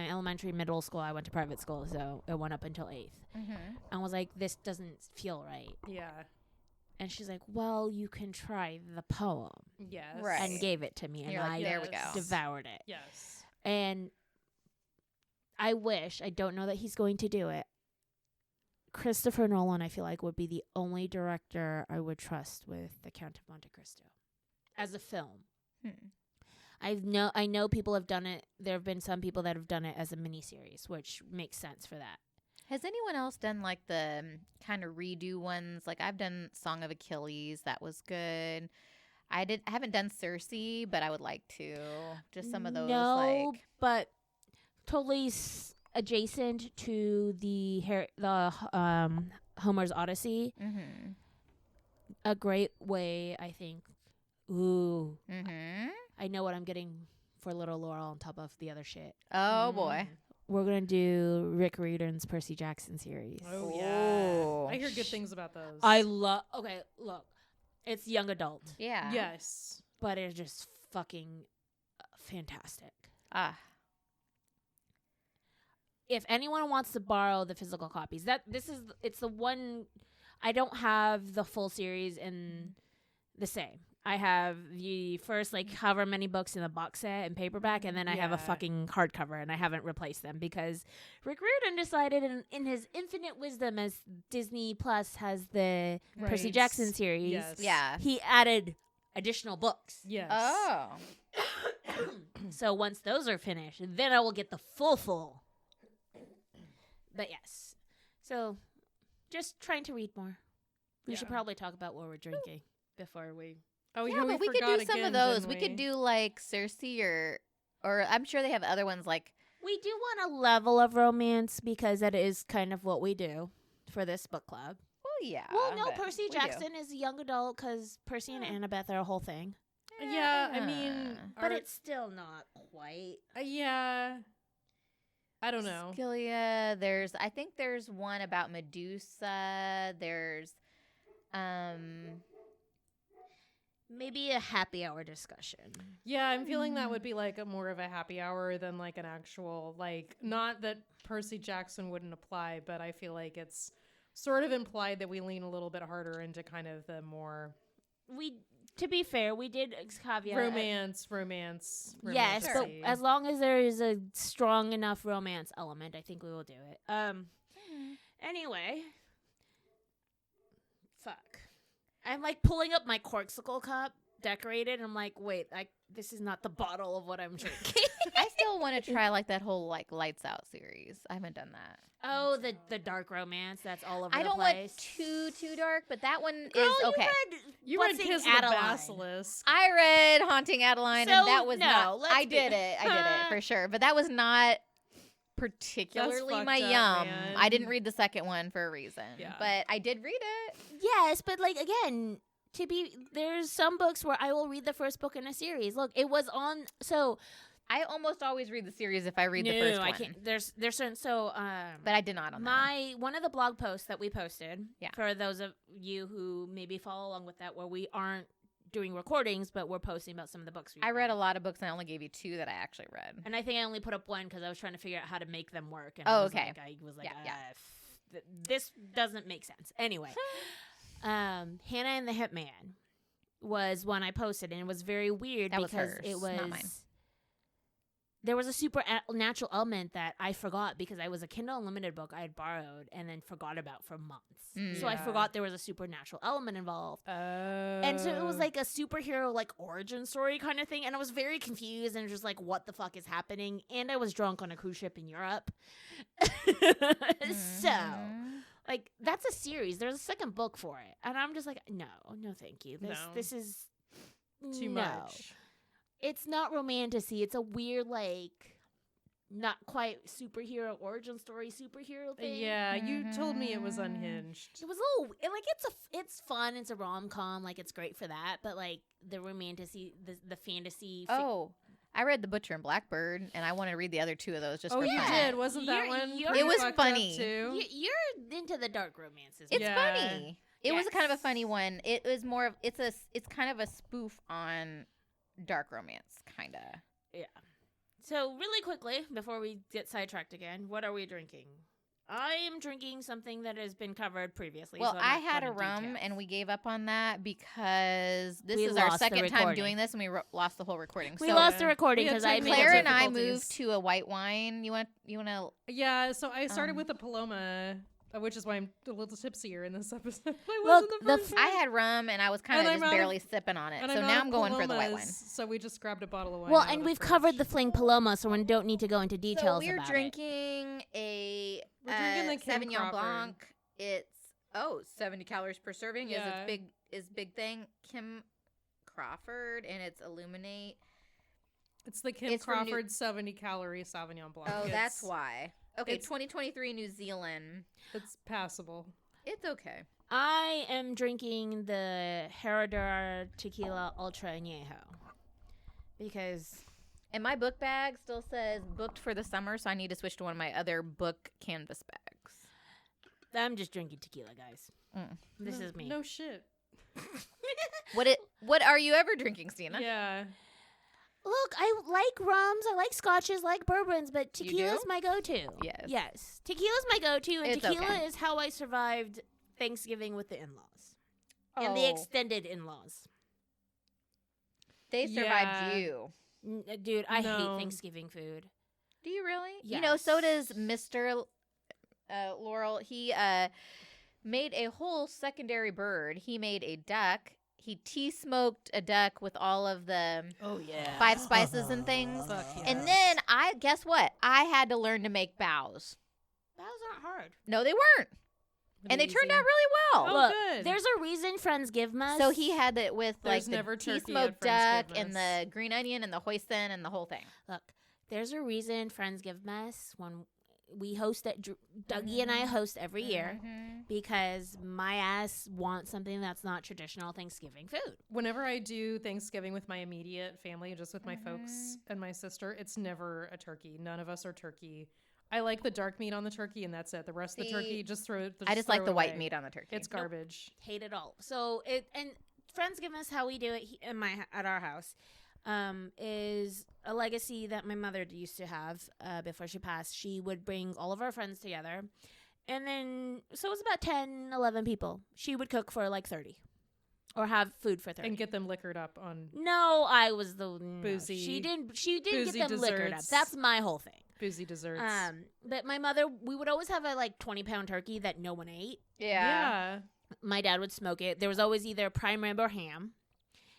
elementary, middle school, I went to private school, so it went up until 8th. And was like, this doesn't feel right. Yeah. And she's like, well, you can try the poem. Yes. Right. And gave it to me, and You're like, I there we go. devoured it. Yes. And I don't know that he's going to do it. Christopher Nolan, I feel like, would be the only director I would trust with The Count of Monte Cristo as a film. I know people have done it. There have been some people that have done it as a miniseries, which makes sense for that. Has anyone else done like the kind of redo ones? Like I've done Song of Achilles. That was good. I haven't done Circe, but I would like to. Just some of those. No, but totally adjacent to the Homer's Odyssey. A great way, I think. Ooh, I know what I'm getting for little Laurel on top of the other shit. Oh boy. We're gonna do Rick Riordan's Percy Jackson series. Oh yeah. I hear good things about those. Okay, look, it's young adult. Yeah. Yes. But it's just fucking fantastic. If anyone wants to borrow the physical copies, it's the one. I don't have the full series in the same. I have the first however many books in the box set and paperback, and then I have a fucking hardcover, and I haven't replaced them because Rick Riordan decided in his infinite wisdom, as Disney Plus has the Percy Jackson series, Yeah. he added additional books. Yes. Oh. So once those are finished, then I will get the full. But yes. So just trying to read more. We should probably talk about what we're drinking before we... Oh yeah, but we could do some of those. We could do like Circe or I'm sure they have other ones like. We do want a level of romance because that is kind of what we do for this book club. Well, yeah. Well, no, Percy Jackson is a young adult because Percy and Annabeth are a whole thing. Yeah, I mean, but it's still not quite. Yeah. I don't know. Scylla. I think there's one about Medusa. There's, Maybe a happy hour discussion. Yeah, I'm feeling that would be like a more of a happy hour than like an actual, like, not that Percy Jackson wouldn't apply, but I feel like it's sort of implied that we lean a little bit harder into kind of the more To be fair, we did caveat romance. Yes, but romantic-y. as long as there is a strong enough romance element, I think we will do it. Anyway, fuck. I'm like pulling up my Corksicle cup, decorated. And I'm like, wait, this is not the bottle of what I'm drinking. I still want to try like that whole like Lights Out series. I haven't done that. Oh, the dark romance that's all over I the don't place. want too dark, but that one Girl, is okay. You read Buzzing Kiss of the Adeline. Basilisk. I read Haunting Adeline, So, and that was no, not. let's I be- did it for sure, but that was not particularly fucked my up, yum. man. I didn't read the second one for a reason, Yeah. but I did read it. Yes, but like again, there's some books where I will read the first book in a series. Look, it was on I almost always read the series if I read the first one. I can't. There's certain But I did not on that. one of the blog posts that we posted. Yeah. For those of you who maybe follow along with that, where we aren't doing recordings, but we're posting about some of the books. I read a lot of books, and I only gave you 2 that I actually read. and I think I only put up one because I was trying to figure out how to make them work. And Oh, I was okay. Like, I was like, Yeah. this doesn't make sense. Anyway, Hannah and the Hitman was one I posted, and it was very weird That was because hers, it was. not mine. There was a supernatural element that I forgot because I was a Kindle Unlimited book I had borrowed and then forgot about for months. So I Yeah. forgot there was a supernatural element involved. Oh. And so it was like a superhero like origin story kind of thing. And I was very confused and just like, what the fuck is happening? And I was drunk on a cruise ship in Europe. So like that's a series. There's a second book for it. And I'm just like, no, thank you. This is too no. much. It's not romantasy. It's a weird, like, not quite superhero origin story superhero thing. Yeah, you told me it was unhinged. It was a little, it's fun. It's a rom-com. Like, it's great for that. But, like, the romantasy, the fantasy. Oh, I read The Butcher and Blackbird, and I want to read the other 2 of those just Oh, for you fun. did? Wasn't that You're- one? you're- pretty It was fucked up, funny. too? You're into the dark romances. It's Yeah. funny. It was kind of a Yes. funny one. It was more of it's kind of a spoof on dark romance, kind of. Yeah. So, really quickly, before we get sidetracked again, what are we drinking? I am drinking something that has been covered previously. Well, so I'm I not had a going to rum, detail. and we gave up on that because this We is our lost the second time recording. doing this, and we lost the whole recording. We So lost the recording We had because I technical made Claire it and I difficulties. moved to a white wine. You want to? Yeah, so I started Um, with a Paloma, which is why I'm a little tipsier in this episode. I Look, wasn't the the first I one. had rum, and I was kind And of I'm just out of- barely sipping on it. And So I'm now out I'm of going for the white Palomas, one. So we just grabbed a bottle of wine. Well, out of and the we've fridge. covered the Fling Paloma, so we don't need to go into So details we're about drinking a We're drinking the Kim Sauvignon Crawford. Blanc. It's 70 calories per serving. Yeah. Is big thing. Kim Crawford, and it's Illuminate. It's the Kim It's from New- Crawford 70-calorie Sauvignon Blanc. Oh, that's It's- why. Okay, it's- 2023 New Zealand. It's passable. It's okay. it. I am drinking the Herradura Tequila Ultra Añejo because And my book bag still says booked for the summer, so I need to switch to one of my other book canvas bags. I'm just drinking tequila, guys. Mm. This No- is me. No shit. What are you ever drinking, Stina? Yeah. Look, I like rums, I like scotches, like bourbons, but You tequila's do? my go-to. Yes. Yes. Tequila's my go-to, and It's tequila okay. is how I survived Thanksgiving with the in-laws. And the Oh. extended in-laws. They survived Yeah. you. Dude, I No. hate Thanksgiving food. Do you really? You know, so Yes. does Mr. Laurel. He made a whole secondary bird. He made a duck. He tea-smoked a duck with all of the Oh, yeah. 5 spices and things. Fuck And then guess what? I had to learn to make bows. That was not hard. No, they weren't. And they turned out really well. Oh, Look, good. there's a reason Friendsgivmas. So he had it with There's like never the turkey tea smoked at duck and Friendsgivmas. the green onion and the hoisin and the whole thing. Look, there's a reason Friendsgivmas when we host it. Dougie and I host every year Mhm. because my ass wants something that's not traditional Thanksgiving food. Whenever I do Thanksgiving with my immediate family, just with my folks and my sister, it's never a turkey. None of us are turkey. I like the dark meat on the turkey, and that's it. The rest of the turkey, just throw it. I just like throw the it white away. meat on the turkey. It's garbage. Hate it all. So Friendsgiving, how we do it at our house, is a legacy that my mother used to have before she passed. She would bring all of our friends together. And then, so it was about 10, 11 people. She would cook for like 30. Or have food for 30. And get them liquored up on No, I was the boozy. She didn't get boozy them liquored up. desserts. That's my whole thing. boozy desserts. But my mother, we would always have a like 20-pound turkey that no one ate. Yeah. My dad would smoke it. There was always either prime rib or ham,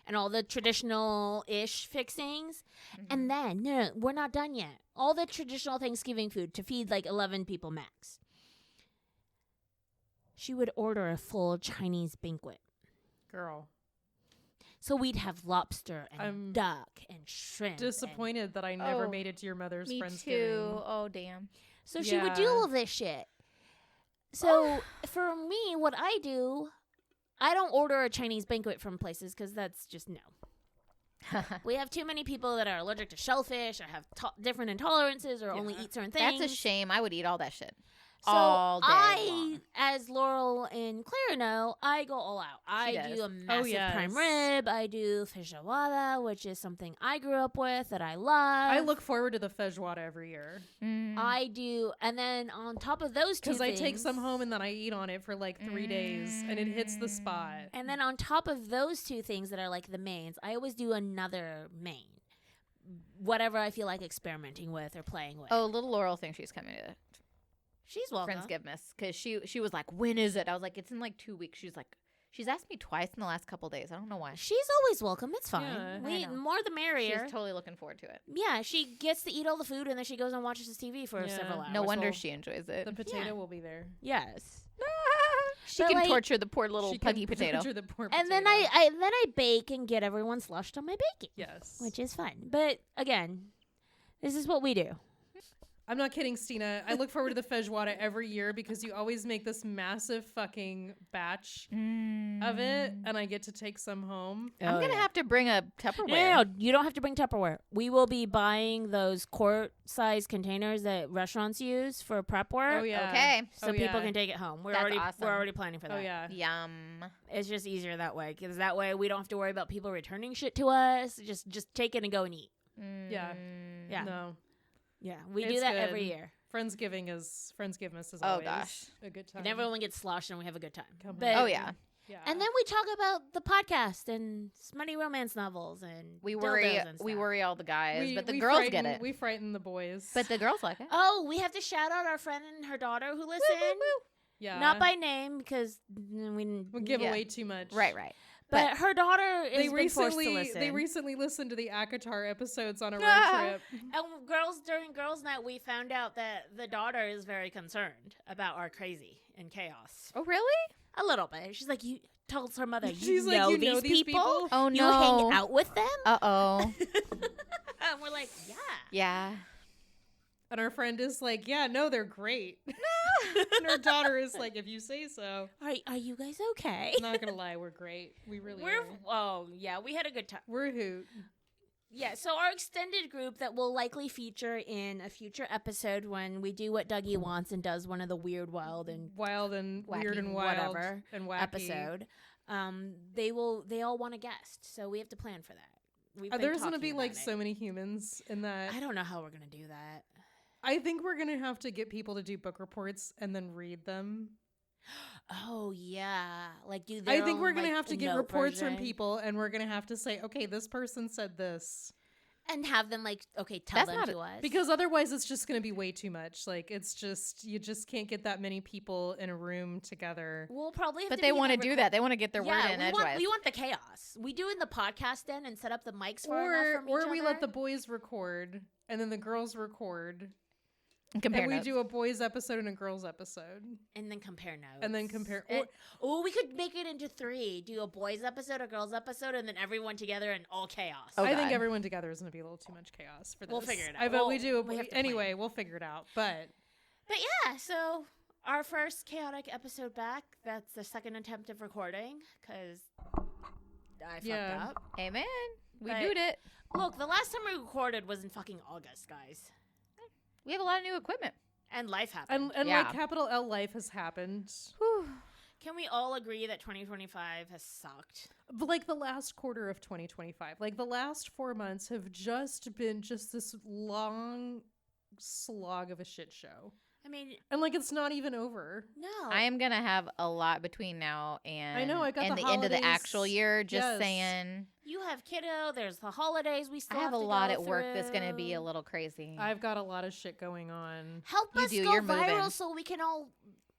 and all the traditional-ish fixings. And then, no, we're not done yet. All the traditional Thanksgiving food to feed like 11 people max. She would order a full Chinese banquet. Girl. So we'd have lobster and I'm duck and shrimp. Disappointed that I never made it to your mother's Me Friendsgiving. too. Oh, damn. So she would do all of this shit. So for me, what I do, I don't order a Chinese banquet from places because that's just no. We have too many people that are allergic to shellfish or have different intolerances or only eat certain things. That's a shame. I would eat all that shit. So all day long. as Laurel and Claire know, I go all out. I does. do a massive prime rib. I do feijoada, which is something I grew up with that I love. I look forward to the feijoada every year. I do, and then on top of those two things, because I take some home and then I eat on it for like 3 days, and it hits the spot. And then on top of those two things that are like the mains, I always do another main, whatever I feel like experimenting with or playing with. Oh, little Laurel thinks she's coming to She's welcome. Friendsgiving because she was like, when is it? I was like, it's in like 2 weeks. She's asked me twice in the last couple days. I don't know why. She's always welcome. It's fine. Yeah, We more the merrier. She's totally looking forward to it. Yeah, she gets to eat all the food and then she goes and watches the TV for several hours. No wonder she enjoys it. The potato will be there. Yes. She But, can like, torture the poor little She puggy can potato. torture the poor And then potato. I bake and get everyone slushed on my baking. Yes. Which is fun. But again, this is what we do. I'm not kidding, Stina. I look forward to the feijoada every year because you always make this massive fucking batch of it, and I get to take some home. I'm going to have to bring a Tupperware. No, you don't have to bring Tupperware. We will be buying those quart-sized containers that restaurants use for prep work. Oh yeah. Okay. So people can take it home. We're That's already awesome. we're already planning for that. Oh yeah. Yum. It's just easier that way because that way we don't have to worry about people returning shit to us. Just take it and go and eat. Yeah. Yeah. No. Yeah, we do It's that good. every year. Friendsgiving is Oh, always gosh. a good time. And everyone gets sloshed and we have a good time. Come But- on. Oh, yeah. Yeah. And then we talk about the podcast and smutty romance novels and We dildos worry and stuff. all the guys, but the we girls frighten, get it. We frighten the boys. But the girls like it. Oh, we have to shout out our friend and her daughter who listen. yeah. Not by name because we give Yeah. away too much. Right. But her daughter is They forced to listen. they recently listened to the Akatar episodes on a road trip. And during girls' night, we found out that the daughter is very concerned about our crazy and chaos. Oh, really? A little bit. She's like, you tells her mother, She's like, you know these people? Oh, You no. hang out with them? Uh-oh. And we're like, yeah. Yeah. And our friend is like, yeah, no, they're great. And her daughter is like, if you say so. Are you guys okay? I'm not gonna lie, we're great. We really are. Oh, yeah, we had a good time. We're a hoot. Yeah, so our extended group that will likely feature in a future episode when we do what Dougie wants and does one of the weird, wild, and Wild and wacky, weird and wild whatever and wacky. episode. They all want a guest, so we have to plan for that. We've been There's gonna talking be like about so it. many humans in that. I don't know how we're gonna do that. I think we're gonna have to get people to do book reports and then read them. Oh yeah, like do. I think we're gonna like, have to get note reports from version. people, and we're gonna have to say, okay, this person said this, and have them like tell That's them not to us because otherwise it's just gonna be way too much. Like it's just you just can't get that many people in a room together. we'll probably have But to they be want to a do record- that. They want to get their word in edgewise. we want the chaos. We do in the podcast den and set up the mics far enough from Or each we other. let the boys record and then the girls record. Compare And we notes. do a boys episode and a girls episode. and then compare notes. And then compare- We could make it into 3. Do a boys episode, a girls episode, and then everyone together and all chaos. Oh, I think God. everyone together is going to be a little too much chaos for this. We'll figure it out. I bet we We'll- do. we have to Anyway, plan. we'll figure it out. But But yeah, so our first chaotic episode back. That's the second attempt of recording because I fucked Yeah. up. Amen. We But- did it. Look, the last time we recorded was in fucking August, guys. We have a lot of new equipment. And life happened. and Yeah. like capital L life has happened. Can we all agree that 2025 has sucked? Like the last quarter of 2025, like the last 4 months have just been just this long slog of a shit show. I mean, And like it's not even over. no. I am gonna have a lot between now and I know, I got and the the end of the holidays. actual year. Just Yes. saying, You have kiddo. There's the holidays. We still I have a to lot go at work that's gonna be a through. little crazy. I've got a lot of shit going on. Help You us do, go you're viral moving. so we can all.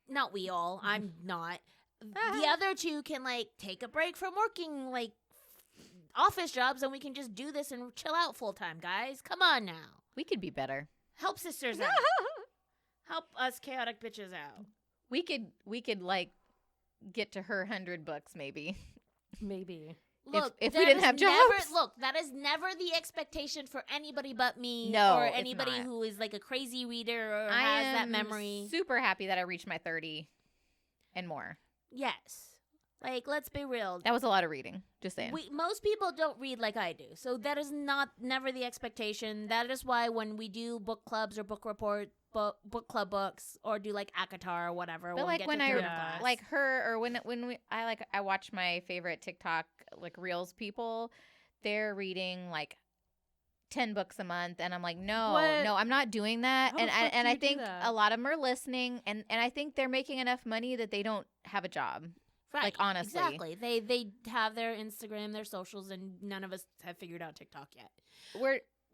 Not we all. I'm not. The other two can like take a break from working like office jobs, and we can just do this and chill out full time, guys. Come on now. We could be better. Help sisters out. Help us chaotic bitches out. We could like get to her 100 books maybe. Maybe. Look, if we that didn't is have never, jobs. look, that is never the expectation for anybody but me, No, or it's anybody not. who is like a crazy reader or I has that am memory. super happy that I reached my 30 and more. Yes, like let's be real. That was a lot of reading. Just saying. Most people don't read like I do, so that is never the expectation. That is why when we do book clubs or book report, book club books, or do like ACOTAR or whatever, But like we get when to I third Yeah. class. like her or when we I watch my favorite TikTok like reels people, they're reading like 10 books a month and I'm like no, What? I'm not doing that. How and the fuck do and you I do think that? a lot of them are listening and I think they're making enough money that they don't have a job. right, like, honestly. exactly. They have their Instagram, their socials, and none of us have figured out TikTok yet.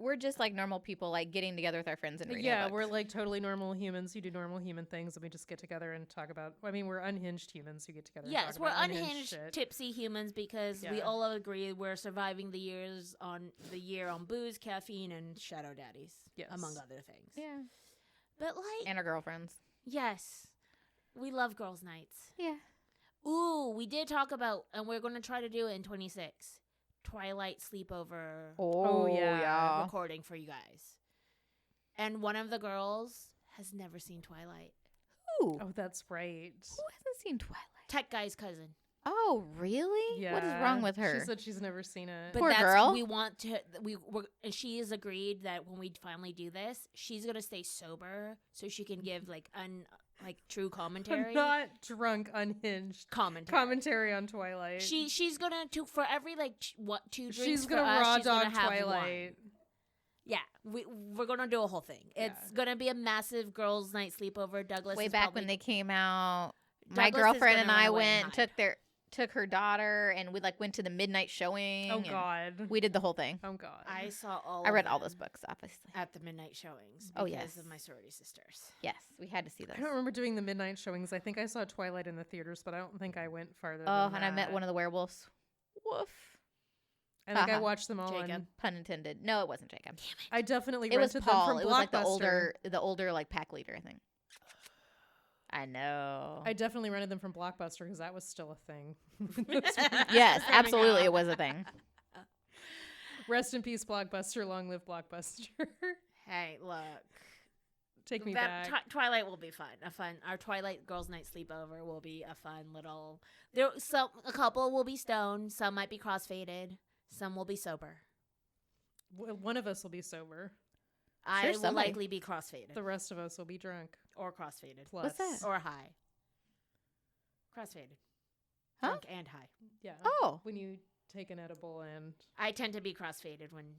We're just like normal people like getting together with our friends and reading Yeah, a book. we're like totally normal humans who do normal human things, and we just get together and talk about. I mean, we're unhinged humans who get together. And Yes, talk we're about unhinged, shit. tipsy humans because we Yeah. all agree we're surviving the year on booze, caffeine, and shadow daddies, Yes. among other things. Yeah. But like, And our girlfriends. yes, we love girls' nights. Yeah. Ooh, we did talk about, and we're going to try to do it in 26. Twilight sleepover Oh, yeah. recording for you guys. And one of the girls has never seen Twilight. Ooh. Oh, that's right. Who hasn't seen Twilight? Tech guy's cousin. Oh, really? Yeah. What is wrong with her? She said she's never seen it. But Poor that's, girl. we want to, and she has agreed that when we finally do this, she's going to stay sober so she can give like true commentary. Not drunk, unhinged commentary on Twilight. She's going to, for every two drinks She's for gonna us, raw she's gonna dog have Twilight. one. Yeah, we're gonna do a whole thing. It's Yeah. gonna be a massive girls' night sleepover. Douglas Way is back probably, when they came out, my Douglas is girlfriend gonna and run I away went and and took her daughter and we like went to the midnight showing. Oh and God. We did the whole thing. Oh God. I saw all. I of read all them those books, obviously. at the midnight showings. Oh, Because yes. of my sorority sisters. Yes, we had to see those. I don't remember doing the midnight showings. I think I saw Twilight in the theaters, but I don't think I went farther. Oh, than and I met that. one of the werewolves. Woof. I think I Haha. watched them all. Jacob. On, Pun intended. No, it wasn't Jacob. I definitely It was rented Paul. them from It was like the Blockbuster. older like pack leader, I think. I know. I definitely rented them from Blockbuster because that was still a thing. Yes, Coming absolutely, up. it was a thing. Rest in peace, Blockbuster. Long live Blockbuster. Hey, look. Take me That back. Twilight will be fun. Our Twilight girls' night sleepover will be a fun little. A couple will be stoned. Some might be crossfaded. Some will be sober. One of us will be sober. I Sure, will somebody. likely be crossfaded The rest of us will be drunk. or crossfaded Plus, What's that? or high. Crossfaded, Huh? drunk and high. Yeah. Oh, When you take an edible and I tend to be crossfaded when.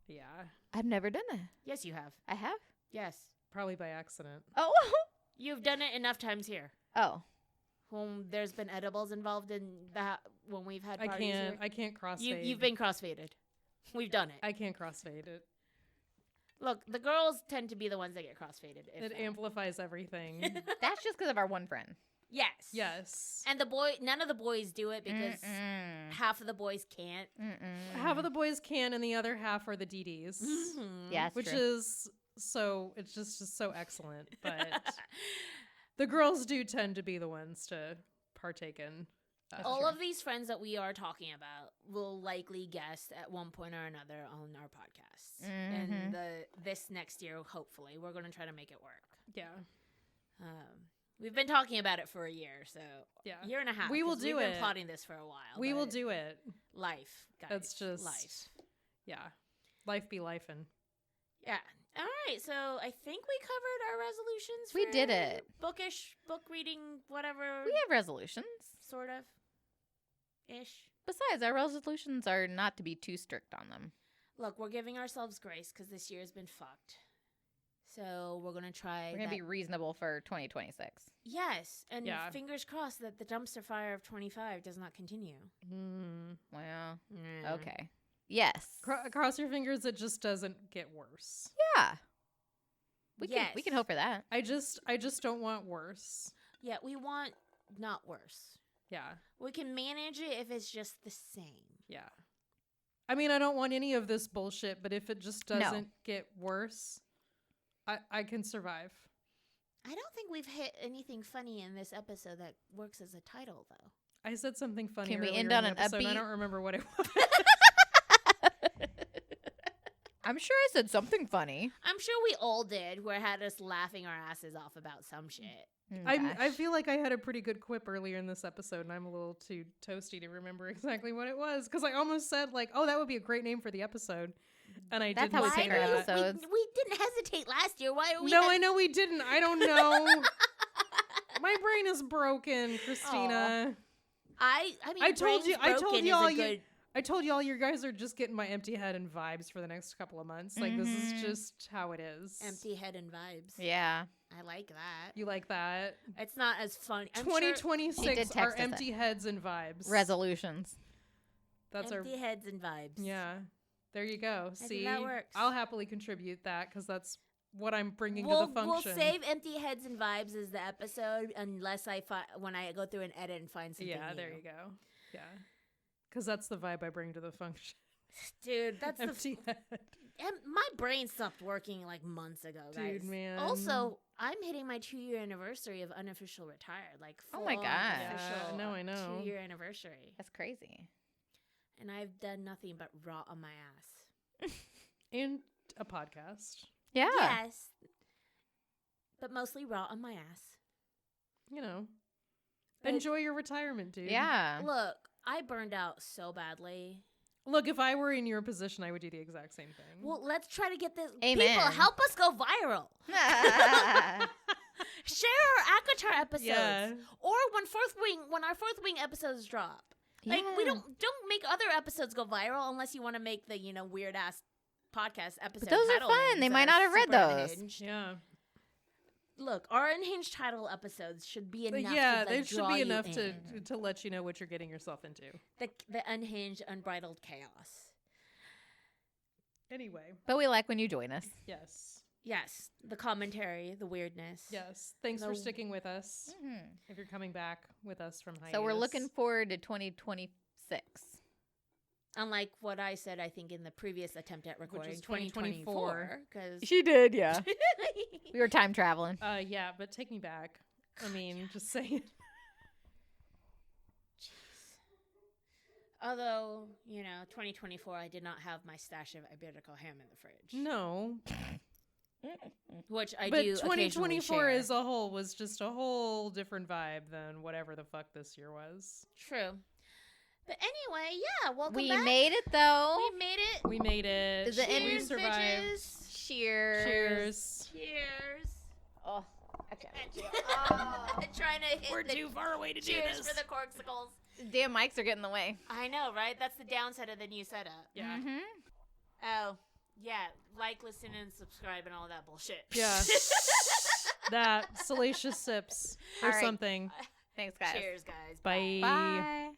yeah, I've never done that. Yes, you have. I have. Yes, probably by accident. Oh. you've done it enough times here. Oh. When there's been edibles involved in that, when we've had I parties can't. here. I can't crossfade. You've been crossfaded. We've done it. I can't crossfade it. Look, the girls tend to be the ones that get crossfaded. if It that. amplifies everything. That's just because of our one friend. Yes. Yes. And none of the boys do it because half of the boys can't. Half of the boys can, and the other half are the DDs. Mhm. Yeah, it's Which true. is so. It's just so excellent. But the girls do tend to be the ones to partake in. All true. of these friends that we are talking about will likely guest at one point or another on our podcast. And this next year, hopefully, we're going to try to make it work. Yeah. We've been talking about it for a year, so Yeah. year and a half. We will 'cause do we've been it. plotting this for a while. We will but do it. life, guys. That's just life. Yeah. Life be lifin'. Yeah. All right. So I think we covered our resolutions. We for did it. Bookish, book reading, whatever. We have resolutions. Sort of. Ish. Besides, our resolutions are not to be too strict on them. Look, we're giving ourselves grace because this year has been fucked. So we're going to try. We're going to be reasonable for 2026. Yes. And Yeah. fingers crossed that the dumpster fire of 25 does not continue. Well, Yeah. okay. Yes. Cross your fingers it just doesn't get worse. Yeah. We can hope for that. I just don't want worse. Yeah, we want not worse. Yeah. We can manage it if it's just the same. Yeah. I mean, I don't want any of this bullshit, but if it just doesn't get worse, I can survive. I don't think we've hit anything funny in this episode that works as a title, though. I said something funny. Can we earlier end in on the an episode, and I upbeat? don't remember what it was. I'm sure I said something funny. I'm sure we all did, where it had us laughing our asses off about some shit. I feel like I had a pretty good quip earlier in this episode, and I'm a little too toasty to remember exactly what it was, because I almost said, like, oh, that would be a great name for the episode. And I That's didn't how we say pick our that. episodes. We didn't hesitate last year. Why are we? No, I know we didn't. I don't know. My brain is broken, Christina. I mean, I told brains you- I told broken is y'all a you- good. I told y'all you guys are just getting my empty head and vibes for the next couple of months. Like, this is just how it is. Empty head and vibes. Yeah. I like that. You like that? It's not as fun. I'm sure 2026 She did are text us empty heads and vibes. Resolutions. That's empty heads and vibes. Yeah. There you go. think See, that works. I'll happily contribute that because that's what I'm bringing to the function. We'll save empty heads and vibes as the episode unless when I go through and edit and find something. Yeah, new. there you go. Yeah. Because that's the vibe I bring to the function. Dude, that's Empty head. my brain stopped working like months ago, guys. Dude, man. Also, I'm hitting my 2-year anniversary of unofficial retired. Like, Oh my full-on gosh. official Yeah, no, I know. 2-year anniversary. That's crazy. And I've done nothing but rot on my ass. And a podcast. Yeah. Yes. But mostly rot on my ass. You know. But- Enjoy your retirement, dude. Yeah. Look, I burned out so badly. Look, if I were in your position, I would do the exact same thing. Well, let's try to get this. Amen. People, help us go viral. Share our Akatar episodes. Yeah. Or when our fourth wing episodes drop. Like, we don't make other episodes go viral unless you want to make the, weird ass podcast episode. those are title fun. names They that might are not have read super those. unhinged. Yeah. Look, our unhinged title episodes should be But enough. yeah, to, they like, should draw be you enough in. to let you know what you're getting yourself into. The unhinged, unbridled chaos. Anyway. But we like when you join us. Yes. Yes, the commentary, the weirdness. Yes. Thanks for No. sticking with us. If you're coming back with us from hiatus. So we're looking forward to 2026. Unlike what I said, I think in the previous attempt at recording, is 2024. Because She did, yeah. We were time traveling. Yeah, but take me back. I mean, just saying. although 2024, I did not have my stash of Iberico ham in the fridge, No. which I But do. 2024 occasionally as a whole was just a whole different vibe than whatever the fuck this year was. share. True. But anyway, yeah, welcome We back. made it, though. We made it. We made it. Is it we Cheers, survived. bitches. Cheers. Cheers. Cheers. Oh, okay. Trying to hit We're the too far away to do cheers this. for the corksicles. Damn mics are getting in the way. I know, right? That's the downside of the new setup. Yeah. Mm-hmm. Oh, yeah. Like, listen, and subscribe and all that bullshit. Yeah. That salacious sips or All right. something. Thanks, guys. Cheers, guys. Bye. Bye.